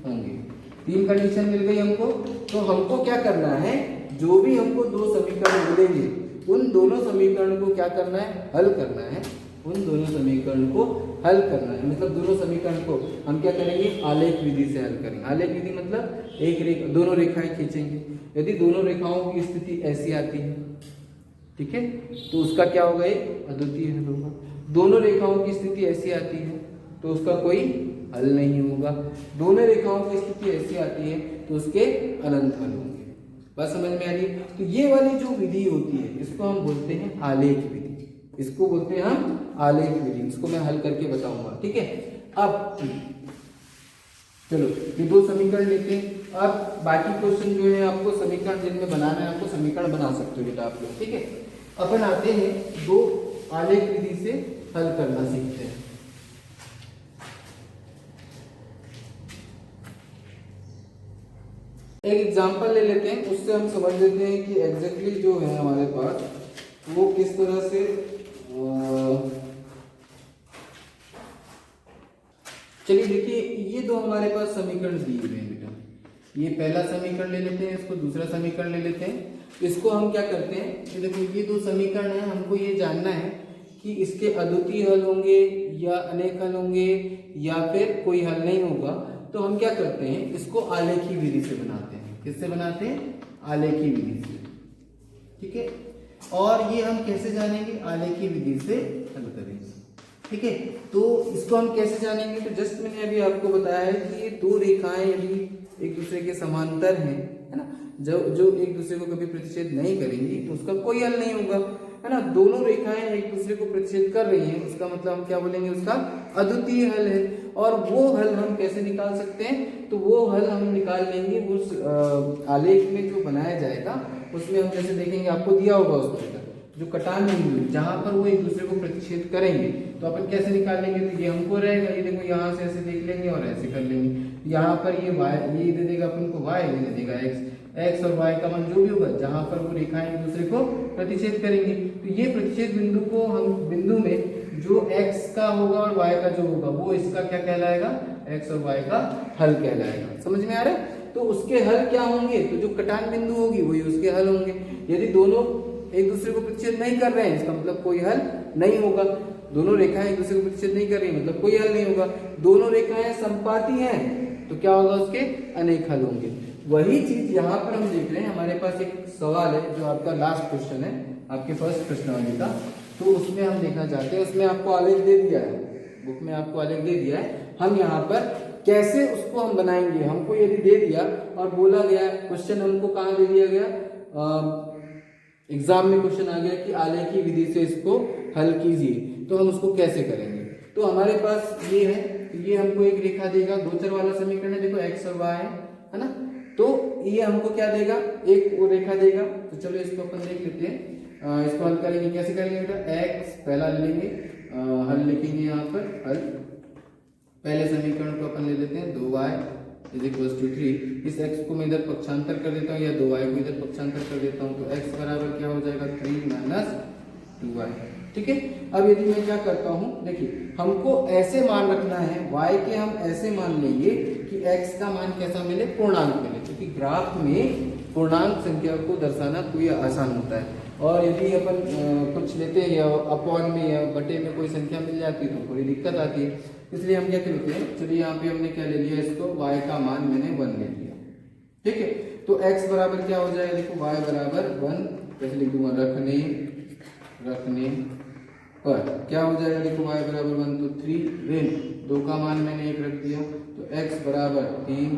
होंगे। 3 कंडीशन मिल गई हमको, तो हमको क्या करना है, जो भी हमको 2 समीकरण मिलेंगे उन दोनों समीकरण को क्या करना है, हल करना है, उन दोनों समीकरण को हल करना है, मतलब दोनों समीकरण को हम क्या करेंगे, आलेख विधि से हल करेंगे। आलेख विधि मतलब दोनों रेखाएं खींचेंगे, यदि दोनों रेखाओं की स्थिति ऐसी आती है, ठीक है, तो उसका क्या होगा, ये अद्वितीय हल होगा। दोनों रेखाओं की स्थिति ऐसी आती है तो उसका कोई हल नहीं होगा। दोनों रेखाओं की स्थिति ऐसी आती है तो उसके अनंत हल होंगे। बात समझ में आ रही है। तो ये वाली जो विधि होती है इसको हम बोलते हैं आलेख विधि, इसको बोलते हैं हम आलेख विधि। इसको मैं हल करके बताऊंगा, ठीक है। अब चलो ये 2 समीकरण लेते हैं। अब बाकी क्वेश्चन जो है आपको समीकरण जिनमें बनाना है, आपको समीकरण बना सकते हो बेटा आप लोग, ठीक है। अपन आते हैं 2 आलेख विधि से हल करना सीखते हैं। एक एग्जांपल ले लेते हैं, उससे हम समझ लेते हैं कि एग्जैक्टली जो है हमारे पास वो किस तरह से चलिए देखिए, ये दो हमारे पास समीकरण दिए हुए हैं बेटा। ये पहला समीकरण ले लेते हैं, इसको दूसरा समीकरण ले लेते हैं। इसको हम क्या करते हैं कि देखो ये दो समीकरण है, हमको ये जानना है कि इसके अद्वितीय हल होंगे या अनेक हल होंगे या फिर कोई हल नहीं होगा। तो हम क्या करते हैं, इसको आलेखी विधि से बनाते हैं। किससे बनाते हैं? आलेखी विधि से। ठीक है, और ये हम कैसे जानेंगे? आलेखी विधि से हल करेंगे। ठीक है, तो इसको हम कैसे जानेंगे? तो जस्ट मैंने अभी आपको बताया है कि ये दो रेखाएं यदि एक दूसरे के समांतर हैं, है ना, जो एक दूसरे को कभी प्रतिच्छेद नहीं करेंगी तो उसका कोई हल नहीं होगा, है ना। दोनों रेखाएं एक दूसरे को प्रतिच्छेद कर रही हैं, उसका मतलब हम क्या बोलेंगे? उसका अद्वितीय हल है। और वो हल हम कैसे निकाल सकते हैं? तो वो हल हम निकाल लेंगे उस आलेख में जो बनाया जाएगा, उसमें हम जैसे देखेंगे, आपको दिया होगा उसमें जो कटान बिंदु जहां पर वो एक दूसरे को प्रतिच्छेद करेंगे, तो अपन कैसे निकाल लेंगे? तो ये हमको रहेगा, ये देखो यहाँ से ऐसे देख लेंगे और ऐसे कर लेंगे। यहाँ पर ये y, ये दे देगा अपन को y, ये दे देगा x और y का मान जो भी होगा जहां पर वो रेखाएं एक दूसरे को प्रतिच्छेद करेंगी। तो ये प्रतिच्छेद बिंदु को हम बिंदु में जो x का होगा और y का जो होगा वो इसका क्या कहलाएगा? x और y का हल कहलाएगा। समझ में आ रहा है? तो उसके हल क्या होंगे? तो जो कटान बिंदु होगी वही उसके हल होंगे। यदि दोनों एक दूसरे को प्रतिच्छेद नहीं कर रहे हैं, इसका मतलब कोई हल नहीं होगा। दोनों रेखाएं एक दूसरे को प्रतिच्छेद नहीं कर रही, मतलब कोई हल नहीं होगा। दोनों रेखाएं समपाती हैं, तो क्या होगा? उसके अनेक हल होंगे। वही चीज यहाँ पर हम देख रहे हैं। हमारे पास एक सवाल है जो आपका लास्ट क्वेश्चन है, आपके फर्स्ट प्रश्नावली का, तो उसमें हम देखना चाहते हैं। उसमें आपको आलेख दे दिया है, बुक में आपको आलेख दे दिया है। हम यहाँ पर कैसे उसको हम बनाएंगे? हमको यदि दे दिया और बोला गया, क्वेश्चन हमको कहाँ दे दिया गया, एग्जाम में क्वेश्चन आ गया कि आलेखी विधि से इसको हल कीजिए, तो हम उसको कैसे करेंगे? तो हमारे पास ये है, ये हमको एक रेखा देगा, दो चर वाला समीकरण है, देखो x और y है ना। तो ये हमको क्या देगा? एक वो रेखा देगा। तो चलो इसको अपन देख लेते हैं, इसको हल करेंगे। कैसे करेंगे बेटा? x पहला ले लेंगे, हल लिखेंगे यहाँ पर हल। पहले समीकरण को अपन ले लेते हैं 2y इज इक्वल टू 3। इस x को मैं इधर पक्षांतर कर देता हूँ या 2y को इधर पक्षांतर कर देता हूँ, तो x बराबर क्या हो जाएगा? 3 माइनस 2y। ठीक है, अब यदि मैं क्या करता हूँ, देखिए हमको ऐसे मान रखना है, y के हम ऐसे मान लेंगे कि x का मान कैसा मिले? पूर्णांक मिले, क्योंकि ग्राफ में पूर्णांक संख्या को दर्शाना कोई आसान होता है। और यदि अपन कुछ लेते हैं या अपॉन में या बटे में कोई संख्या मिल जाती है तो थोड़ी दिक्कत आती है, इसलिए हम क्या करते हैं, चलिए यहाँ पे हमने क्या ले लिया, इसको y का मान मैंने 1 ले लिया। ठीक है, तो x बराबर क्या हो जाएगा? देखो y बराबर 1 कैसे लिख दूंगा? रखने पर क्या हो जाएगा? देखो y बराबर 1, तो 3 ऋण 2 का मान मैंने 1 रख दिया, तो x बराबर 3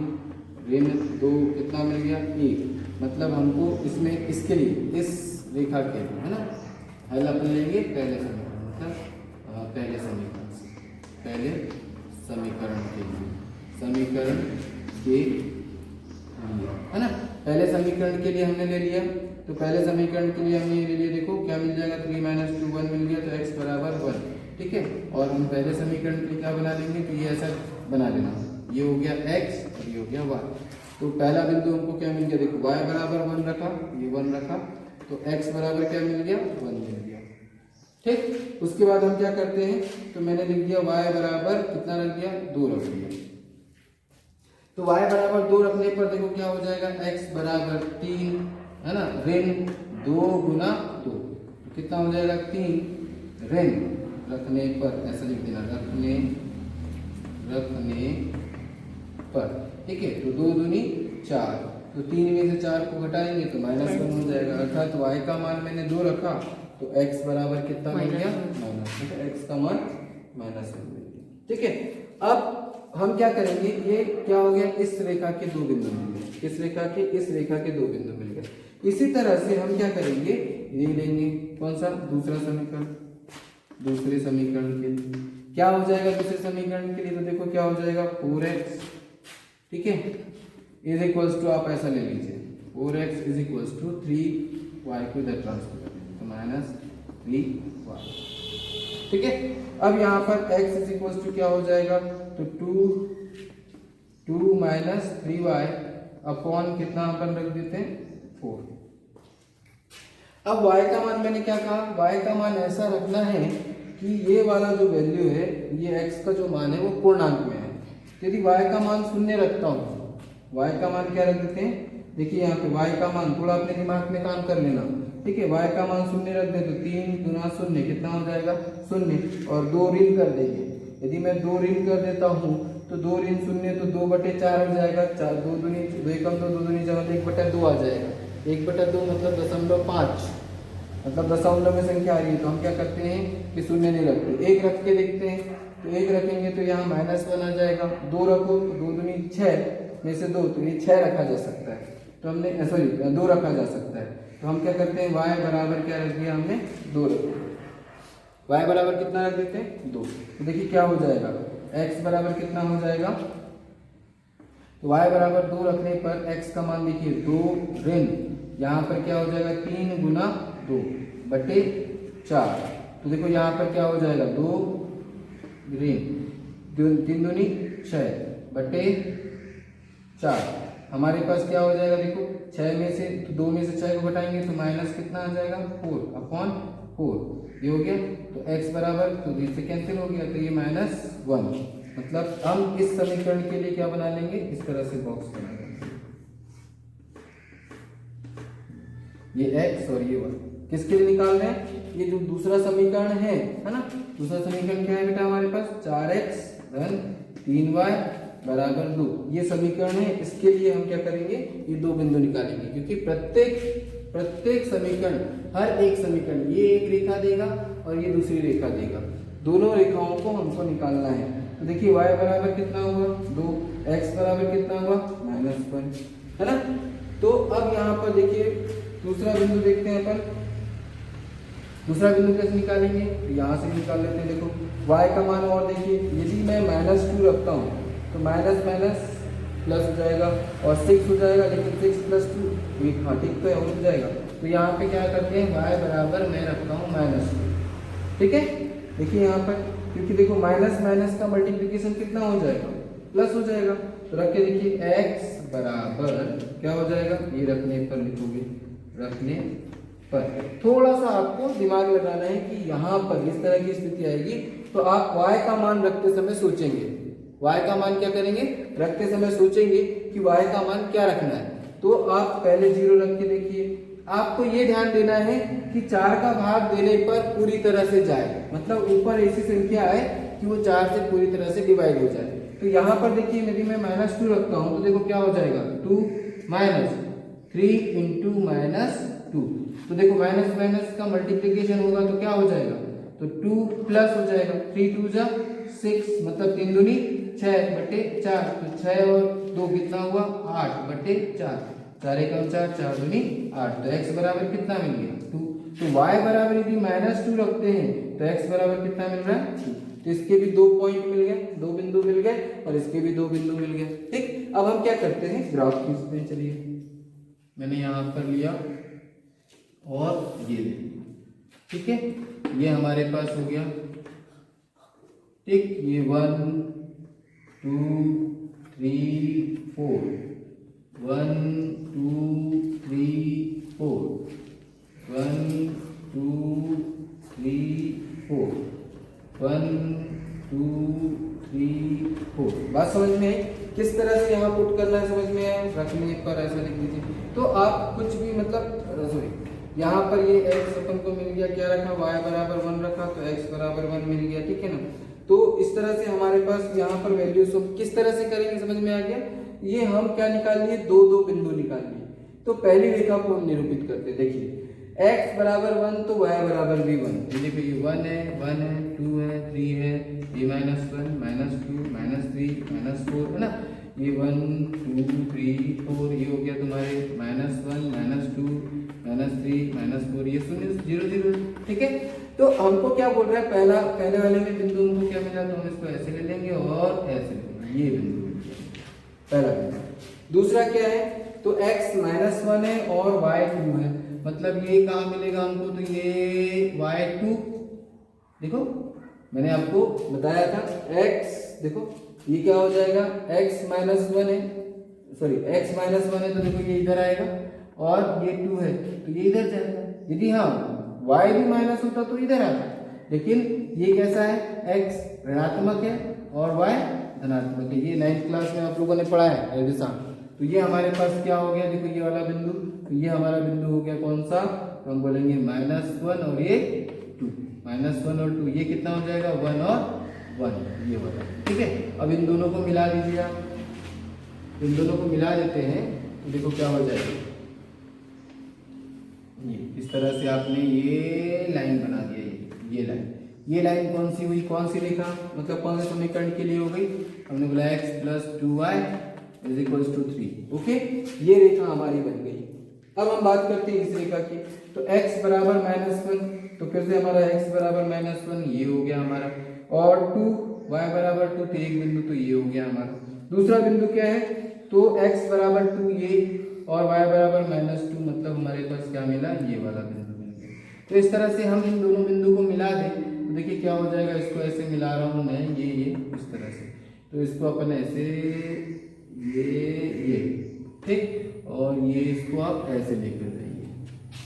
ऋण 2 कितना मिल गया? 1। मतलब हमको इसमें इसके लिए इस रेखा के लिए, है ना, हल अपन लेंगे पहले समीकरण, मतलब पहले समीकरण के लिए, समीकरण के लिए, है ना। पहले समीकरण के लिए हमने ले लिया, तो पहले समीकरण के लिए हमने ले लिया, देखो क्या मिल जाएगा? 3 माइनस 2 1 मिल गया, तो x बराबर 1। ठीक है, और हम पहले समीकरण के लिए क्या बना लेंगे? तो ये ऐसा बना लेना, ये हो गया x और ये हो गया y। तो पहला बिंदु हमको क्या मिल गया? देखो y बराबर 1 रखा, ये 1 रखा, तो x बराबर क्या मिल गया? 1 मिल गया। ठीक, उसके बाद हम क्या करते हैं, तो मैंने लिख दिया y बराबर कितना रख दिया? 2 रख दिया। तो y बराबर 2 रखने पर देखो क्या हो जाएगा? x बराबर 3, है ना, ऋण 2 गुना 2 कितना हो जाएगा? 3 ऋण रखने पर, ऐसा लिख देना, रखने पर। ठीक है, तो 2 दूनी 4, तो 3 में से 4 को घटाएंगे तो -1 हो जाएगा, अर्थात y का मान मैंने 2 रखा, तो x बराबर कितना मिल गया? माइनस। ठीक है, x का मान -1 मिल गया। ठीक है, अब हम क्या करेंगे, ये क्या हो गया? इस रेखा के 2 बिंदु मिल गए, इस रेखा के 2 बिंदु मिल गए। इसी तरह से हम क्या करेंगे, ये लेंगे कौन सा? दूसरा समीकरण। दूसरे समीकरण के लिए क्या हो जाएगा? दूसरे समीकरण के लिए तो देखो क्या हो जाएगा? 4x, ठीक है, इज इक्वल्स टू, आप ऐसा ले लीजिए, 4x is equals to 3y को इधर ट्रांसफर कर देंगे, तो -3y। ठीक है। अब यहाँ पर x इज इक्वल टू क्या हो जाएगा, तो 2 माइनस 3y अपॉन कितना अपन रख देते हैं 4। अब y का मान मैंने क्या कहा, y का मान ऐसा रखना है कि ये वाला जो वैल्यू है, ये x का जो मान है वो पूर्णांक में है। यदि y का मान शून्य रखता हूँ, y का मान क्या रख देते हैं, देखिए यहाँ पे y का मान थोड़ा अपने दिमाग में काम कर लेना, ठीक है। y का मान शून्य रख दे तो 3 गुना शून्य कितना हो जाएगा शून्य, और 2 ऋण कर देंगे। यदि मैं 2 ऋण कर देता हूँ तो 2 ऋण शून्य तो 2/4 हो जाएगा, 2 दूनी 2 कम 2 दूनी जमा 1/2 आ जाएगा। 1/2 मतलब 0.5, मतलब दशमलव में संख्या आ रही है, तो हम क्या करते हैं कि शून्य नहीं रखते, 1 रख के देखते हैं। तो 1 रखेंगे तो यहाँ -1 आ जाएगा। 2 रखो तो 2 दूनी 6 में से 2, तो ये 6 रखा जा सकता है, तो हमने सॉरी 2 रखा जा सकता है। तो हम क्या करते हैं, y बराबर क्या रख दिया हमने 2 रख दिया। y बराबर कितना रख देते हैं 2। तो देखिए क्या हो जाएगा, x बराबर कितना हो जाएगा, तो y बराबर 2 रखने पर x का मान देखिए 2 ऋण, यहाँ पर क्या हो जाएगा 3 गुना 2/4। तो देखो यहाँ पर क्या हो जाएगा 2 ऋण 3 दूनी 6/4। हमारे पास क्या हो जाएगा, देखो 6 में से 2 में से 6 को घटाएंगे तो माइनस कितना आ जाएगा 4/4, ये हो गया। तो x बराबर, तो इससे कैंसिल हो गया, तो ये -1। मतलब हम इस समीकरण के लिए क्या बना लेंगे, इस तरह से बॉक्स बना लेंगे, ये x और ये 1 किसके लिए निकाल रहे हैं, ये जो दूसरा समीकरण है ना। दूसरा समीकरण क्या है बेटा हमारे पास, 4x धन 3y बराबर 2, ये समीकरण है। इसके लिए हम क्या करेंगे, ये 2 बिंदु निकालेंगे, क्योंकि प्रत्येक समीकरण, हर एक समीकरण ये एक रेखा देगा और ये दूसरी रेखा देगा, दोनों रेखाओं को हमको निकालना है। तो देखिए y बराबर कितना हुआ 2, x बराबर कितना हुआ -1, है ना। तो अब यहाँ पर देखिए दूसरा बिंदु देखते हैं अपन, दूसरा बिंदु कैसे निकालेंगे, तो यहाँ से निकाल लेते हैं। देखो y का मान, और देखिए यदि मैं -2 रखता हूँ तो माइनस प्लस हो जाएगा और 6 हो जाएगा, लेकिन 6 + 2 हाँ ठीक तो हो जाएगा। तो यहाँ पे क्या करते हैं, y बराबर मैं रखता हूँ -2, ठीक है। देखिए यहाँ पर, क्योंकि देखो माइनस का मल्टीप्लिकेशन कितना हो जाएगा, प्लस हो जाएगा। तो रख के देखिए x बराबर क्या हो जाएगा, ये रखने पर लिखोगे, रखने पर थोड़ा सा आपको दिमाग लगाना है कि यहाँ पर इस तरह की स्थिति आएगी तो आप y का मान रखते समय सोचेंगे, y का मान क्या करेंगे, रखते समय सोचेंगे कि y का मान क्या रखना है। तो आप पहले 0 रख के देखिए। आपको ये ध्यान देना है कि 4 का भाग देने पर पूरी तरह से जाए, मतलब ऊपर ऐसी संख्या आए कि वो 4 से पूरी तरह से डिवाइड हो जाए। तो यहाँ पर देखिए यदि मैं -2 रखता हूँ तो देखो क्या हो जाएगा, 2 - 3 × -2। तो देखो माइनस का मल्टीप्लिकेशन होगा तो क्या हो जाएगा, तो 2 प्लस हो जाएगा, 3 × 2 = 6, मतलब 3 दूनी 6/4। तो 6 और 2 कितना हुआ 8/4, 4 × 4 4 दूनी 8। तो x बराबर कितना मिल गया 2। तो y बराबर यदि -2 रखते हैं तो x बराबर कितना मिल रहा है 2। तो इसके भी 2 पॉइंट मिल गए, 2 बिंदु मिल गए, और इसके भी 2 बिंदु मिल गए, ठीक। अब हम क्या करते हैं, ग्राफ खींचते हैं। चलिए मैंने यहाँ पर लिया और ये ठीक है, ये हमारे पास हो गया, ठीक। ये 1 2 3 4, 1 2 3 4, 1 2 3 4, 1 2 3 4। बात समझ में आई, किस तरह से यहाँ पुट करना है, समझ में आया। रखने पर ऐसा लिख दीजिए। तो आप कुछ भी मतलब सॉरी, यहाँ पर ये x अपन को मिल गया, क्या रखा, y बराबर 1 रखा, तो x बराबर 1 मिल गया, ठीक है ना। तो इस तरह से हमारे पास यहाँ पर वैल्यूज किस तरह से करेंगे, समझ में आ गया। ये हम क्या निकाल लिए, 2 बिंदु निकाल लिए। तो पहली रेखा को हम निरूपित करते, देखिए x बराबर 1 तो y बराबर भी 1। देखिए ये 1 है, 2 है, 3 है, ये -1 -2 -3 -4 है ना। ये 1 2 3 4, ये हो गया तुम्हारे -1 -2 -3 -4, ये 0 0 0, ठीक है। तो हमको क्या बोल रहा है, पहले वाले में बिंदु हमको क्या मिला, तो हम इसको ऐसे ले लेंगे और ऐसे ले लेंगे, ये बिंदु पहला बिंदु। दूसरा क्या है, तो x -1 है और y 2 है, मतलब ये कहाँ मिलेगा हमको, तो ये y2 देखो मैंने आपको बताया था x, देखो ये क्या हो जाएगा, x माइनस वन है, सॉरी x माइनस वन है, तो देखो ये इधर आएगा, और ये 2 है तो ये इधर जाएगा। यदि हाँ y भी माइनस होता तो इधर आता, लेकिन ये कैसा है, x ऋणात्मक है और y धनात्मक है। ये 9th क्लास में आप लोगों ने पढ़ा है निर्देशांक। तो ये हमारे पास क्या हो गया, देखो ये वाला बिंदु, तो ये हमारा बिंदु हो गया कौन सा, तो हम बोलेंगे -1 और ये 2, -1 और 2, ये कितना हो जाएगा 1 और 1, ये वाला, ठीक है। अब इन दोनों को मिला दीजिए आप, इन दोनों को मिला देते हैं तो देखो क्या हो जाएगा, ये इस तरह से आपने ये लाइन बना दिया, ये लाइन कौन सी हुई, कौन सी रेखा, मतलब कौन से समीकरण के लिए हो गई, हमने बोला x + 2y = 3, ओके, ये रेखा हमारी बन गई। अब हम बात करते हैं इस रेखा की, तो x बराबर -1, तो फिर से हमारा x बराबर -1 ये हो गया हमारा, और 2 y बराबर 2, तो एक बिंदु तो ये हो गया हमारा। दूसरा बिंदु क्या है, तो x बराबर 2 ये और y बराबर -2, मतलब हमारे पास क्या मिला, ये वाला बिंदु मिल गया। तो इस तरह से हम इन दोनों बिंदु को मिला दें तो देखिए क्या हो जाएगा, इसको ऐसे मिला रहा हूँ मैं, ये इस तरह से, तो इसको अपन ऐसे ये ठीक, और ये इसको आप ऐसे लेकर जाइए,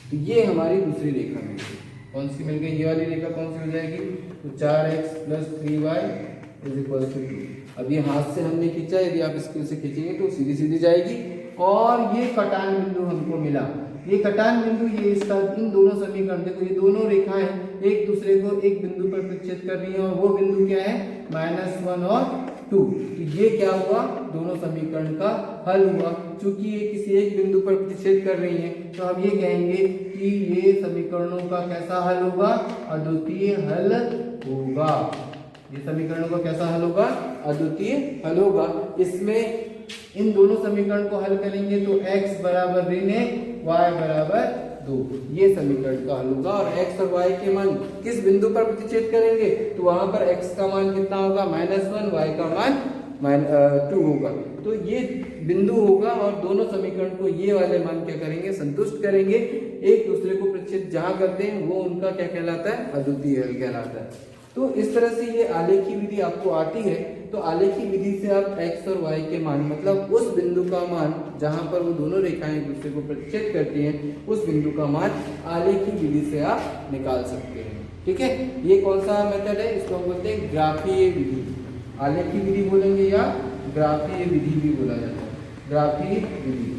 तो ये हमारी दूसरी रेखा मिल गई। कौन सी मिल गई, ये वाली रेखा कौन सी हो जाएगी, तो 4x + 3y = 2। अब ये हाथ से हमने खींचा, यदि आप स्केल से खींचेंगे तो सीधी सीधी जाएगी, और ये कटान बिंदु हमको मिला, ये कटान बिंदु, ये इसका इन दोनों समीकरण, देखो ये दोनों रेखाएं एक दूसरे को एक बिंदु पर प्रतिच्छेद कर रही हैं, और वो बिंदु क्या है, -1 और 2, तो ये क्या हुआ, दोनों समीकरण का हल हुआ। चूंकि ये किसी एक बिंदु पर प्रतिच्छेद कर रही हैं, तो हम ये कहेंगे कि ये समीकरणों का कैसा हल होगा, अद्वितीय हल होगा। ये समीकरणों का कैसा हल होगा, अद्वितीय हल होगा। इसमें इन दोनों समीकरण को हल करेंगे तो x बराबर ऋण 1 y बराबर 2, ये समीकरण का हल होगा। और x और y के मान किस बिंदु पर प्रतिच्छेद करेंगे, तो वहां पर x का मान कितना होगा, -1, y का मान 2 होगा, तो ये बिंदु होगा, और दोनों समीकरण को ये वाले मान क्या करेंगे, संतुष्ट करेंगे। एक दूसरे को प्रतिच्छेद जहां करते हैं वो उनका क्या कहलाता है, अद्वितीय हल कहलाता है। तो इस तरह से ये आलेखी विधि आपको आती है, तो आलेखी विधि से आप x और y के मान, मतलब उस बिंदु का मान जहां पर वो दोनों रेखाएं एक दूसरे को प्रतिच्छेद करती हैं, उस बिंदु का मान आलेखी विधि से आप निकाल सकते हैं, ठीक है। ये कौन सा मेथड है, इसको हम बोलते हैं ग्राफीय विधि, आलेखी विधि बोलेंगे या ग्राफीय विधि भी बोला जाता है, ग्राफीय विधि,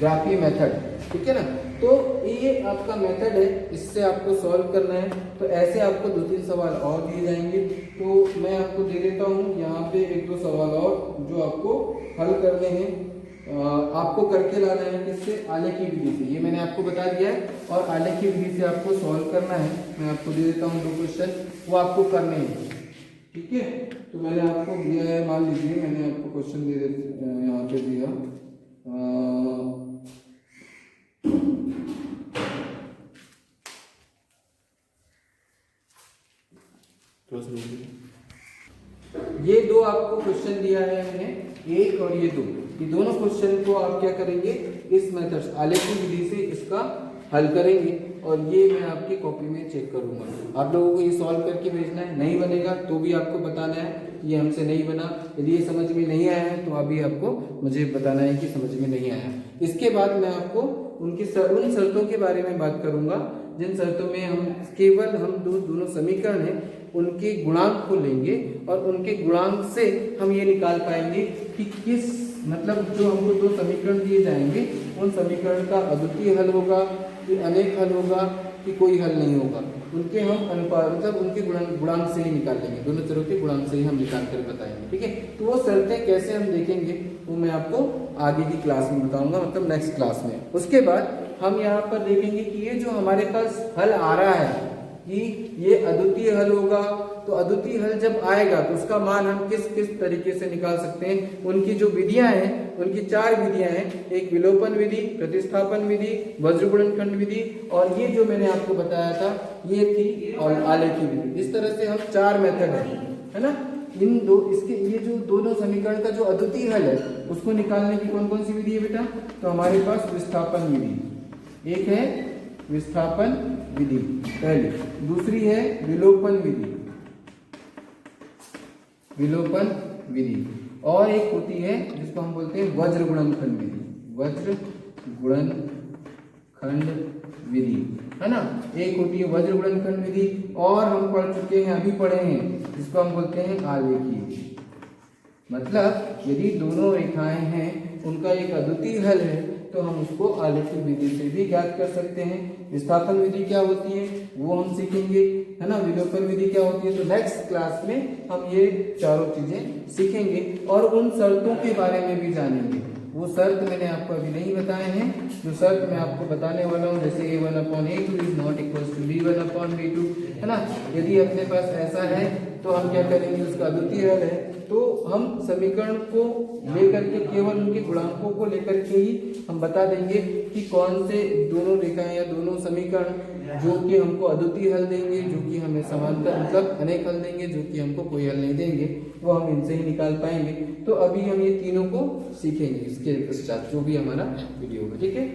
ग्राफीय मेथड, ठीक है ना। तो ये आपका मेथड है, इससे आपको सॉल्व करना है। तो ऐसे आपको 2-3 सवाल और दिए जाएंगे, तो मैं आपको दे देता हूँ यहाँ पे 1-2 सवाल और जो आपको हल करने हैं, आपको करके लाना है किससे, आलेखी विधि से। ये मैंने आपको बता दिया है, और आलेखी विधि से आपको सॉल्व करना है। मैं आपको दे देता हूँ 2 क्वेश्चन, वो आपको करने हैं, ठीक है। तो मैंने आपको दिया है, मान लीजिए मैंने आपको क्वेश्चन यहाँ पे दिया, ये 2 आपको क्वेश्चन दिया है मैंने, 1 और ये 2, ये दोनों क्वेश्चन को आप क्या करेंगे, इस मेथड आलेखी विधि से इसका हल करेंगे, और ये मैं आपकी कॉपी में चेक करूंगा। आप लोगों को ये सॉल्व करके भेजना है, नहीं बनेगा तो भी आपको बताना है ये हमसे नहीं बना। यदि ये समझ में नहीं आया है तो अभी आपको मुझे बताना है कि समझ में नहीं आया। इसके बाद मैं आपको उन शर्तों के बारे में बात करूंगा, जिन शर्तों में हम केवल दोनों समीकरण हैं उनके गुणांक को लेंगे, और उनके गुणांक से हम ये निकाल पाएंगे कि किस, मतलब जो हमको 2 समीकरण दिए जाएंगे उन समीकरण का अद्वितीय हल होगा कि अनेक हल होगा कि कोई हल नहीं होगा। उनके हम अनुपात, मतलब उनके गुणांक से ही निकाल लेंगे, दोनों चरों के गुणांक से ही हम निकाल कर बताएंगे, ठीक है। तो वो शर्तें कैसे हम देखेंगे वो मैं आपको आगे की क्लास में बताऊंगा, मतलब नेक्स्ट क्लास में। उसके बाद हम यहाँ पर देखेंगे कि ये जो हमारे पास हल आ रहा है कि ये अद्वितीय हल होगा, तो अद्वितीय हल जब आएगा तो उसका मान हम किस किस तरीके से निकाल सकते हैं। उनकी जो विधियां हैं, उनकी 4 विधियां हैं, एक विलोपन विधि, प्रतिस्थापन विधि, वज्र गुणनखंड विधि, और ये जो मैंने आपको बताया था ये थी और आलेखी विधि। इस तरह से हम 4 मेथड है ना। इन दो, इसके ये जो दोनों समीकरण का जो अद्वितीय हल है उसको निकालने की कौन कौन सी विधि है बेटा, तो हमारे पास विस्थापन विधि एक है, विस्थापन विधि पहली। दूसरी है विलोपन विधि, विलोपन विधि। और एक होती है जिसको हम बोलते हैं वज्र गुणनखंड विधि, वज्र गुणनखंड विधि, है ना। एक होती है वज्र गुणनखंड विधि, और हम पढ़ चुके हैं, अभी पढ़े हैं, जिसको हम बोलते हैं आलेखी विधि। मतलब यदि दोनों रेखाएं हैं, उनका एक अद्वितीय हल है, तो हम उसको आलेखी विधि से भी ज्ञात कर सकते हैं। विस्थापन विधि क्या होती है वो हम सीखेंगे, है ना। विलोपन विधि क्या होती है, तो नेक्स्ट क्लास में हम ये चारों चीजें सीखेंगे और उन शर्तों के बारे में भी जानेंगे। वो शर्त मैंने आपको अभी नहीं बताए हैं, जो शर्त मैं आपको बताने वाला हूँ, जैसे a1/a2 is not equal to b1/b2, है ना। यदि अपने पास ऐसा है तो हम क्या करेंगे, उसका अद्वितीय हल है, तो हम समीकरण को लेकर के, केवल उनके गुणांकों को लेकर के ही हम बता देंगे कि कौन से दोनों रेखाएं या दोनों समीकरण जो कि हमको अद्वितीय हल देंगे, जो कि हमें समांतर मतलब अनेक हल देंगे, जो कि हमको कोई हल नहीं देंगे, वो हम इनसे ही निकाल पाएंगे। तो अभी हम ये तीनों को सीखेंगे इसके पश्चात, जो भी हमारा वीडियो होगा, ठीक है।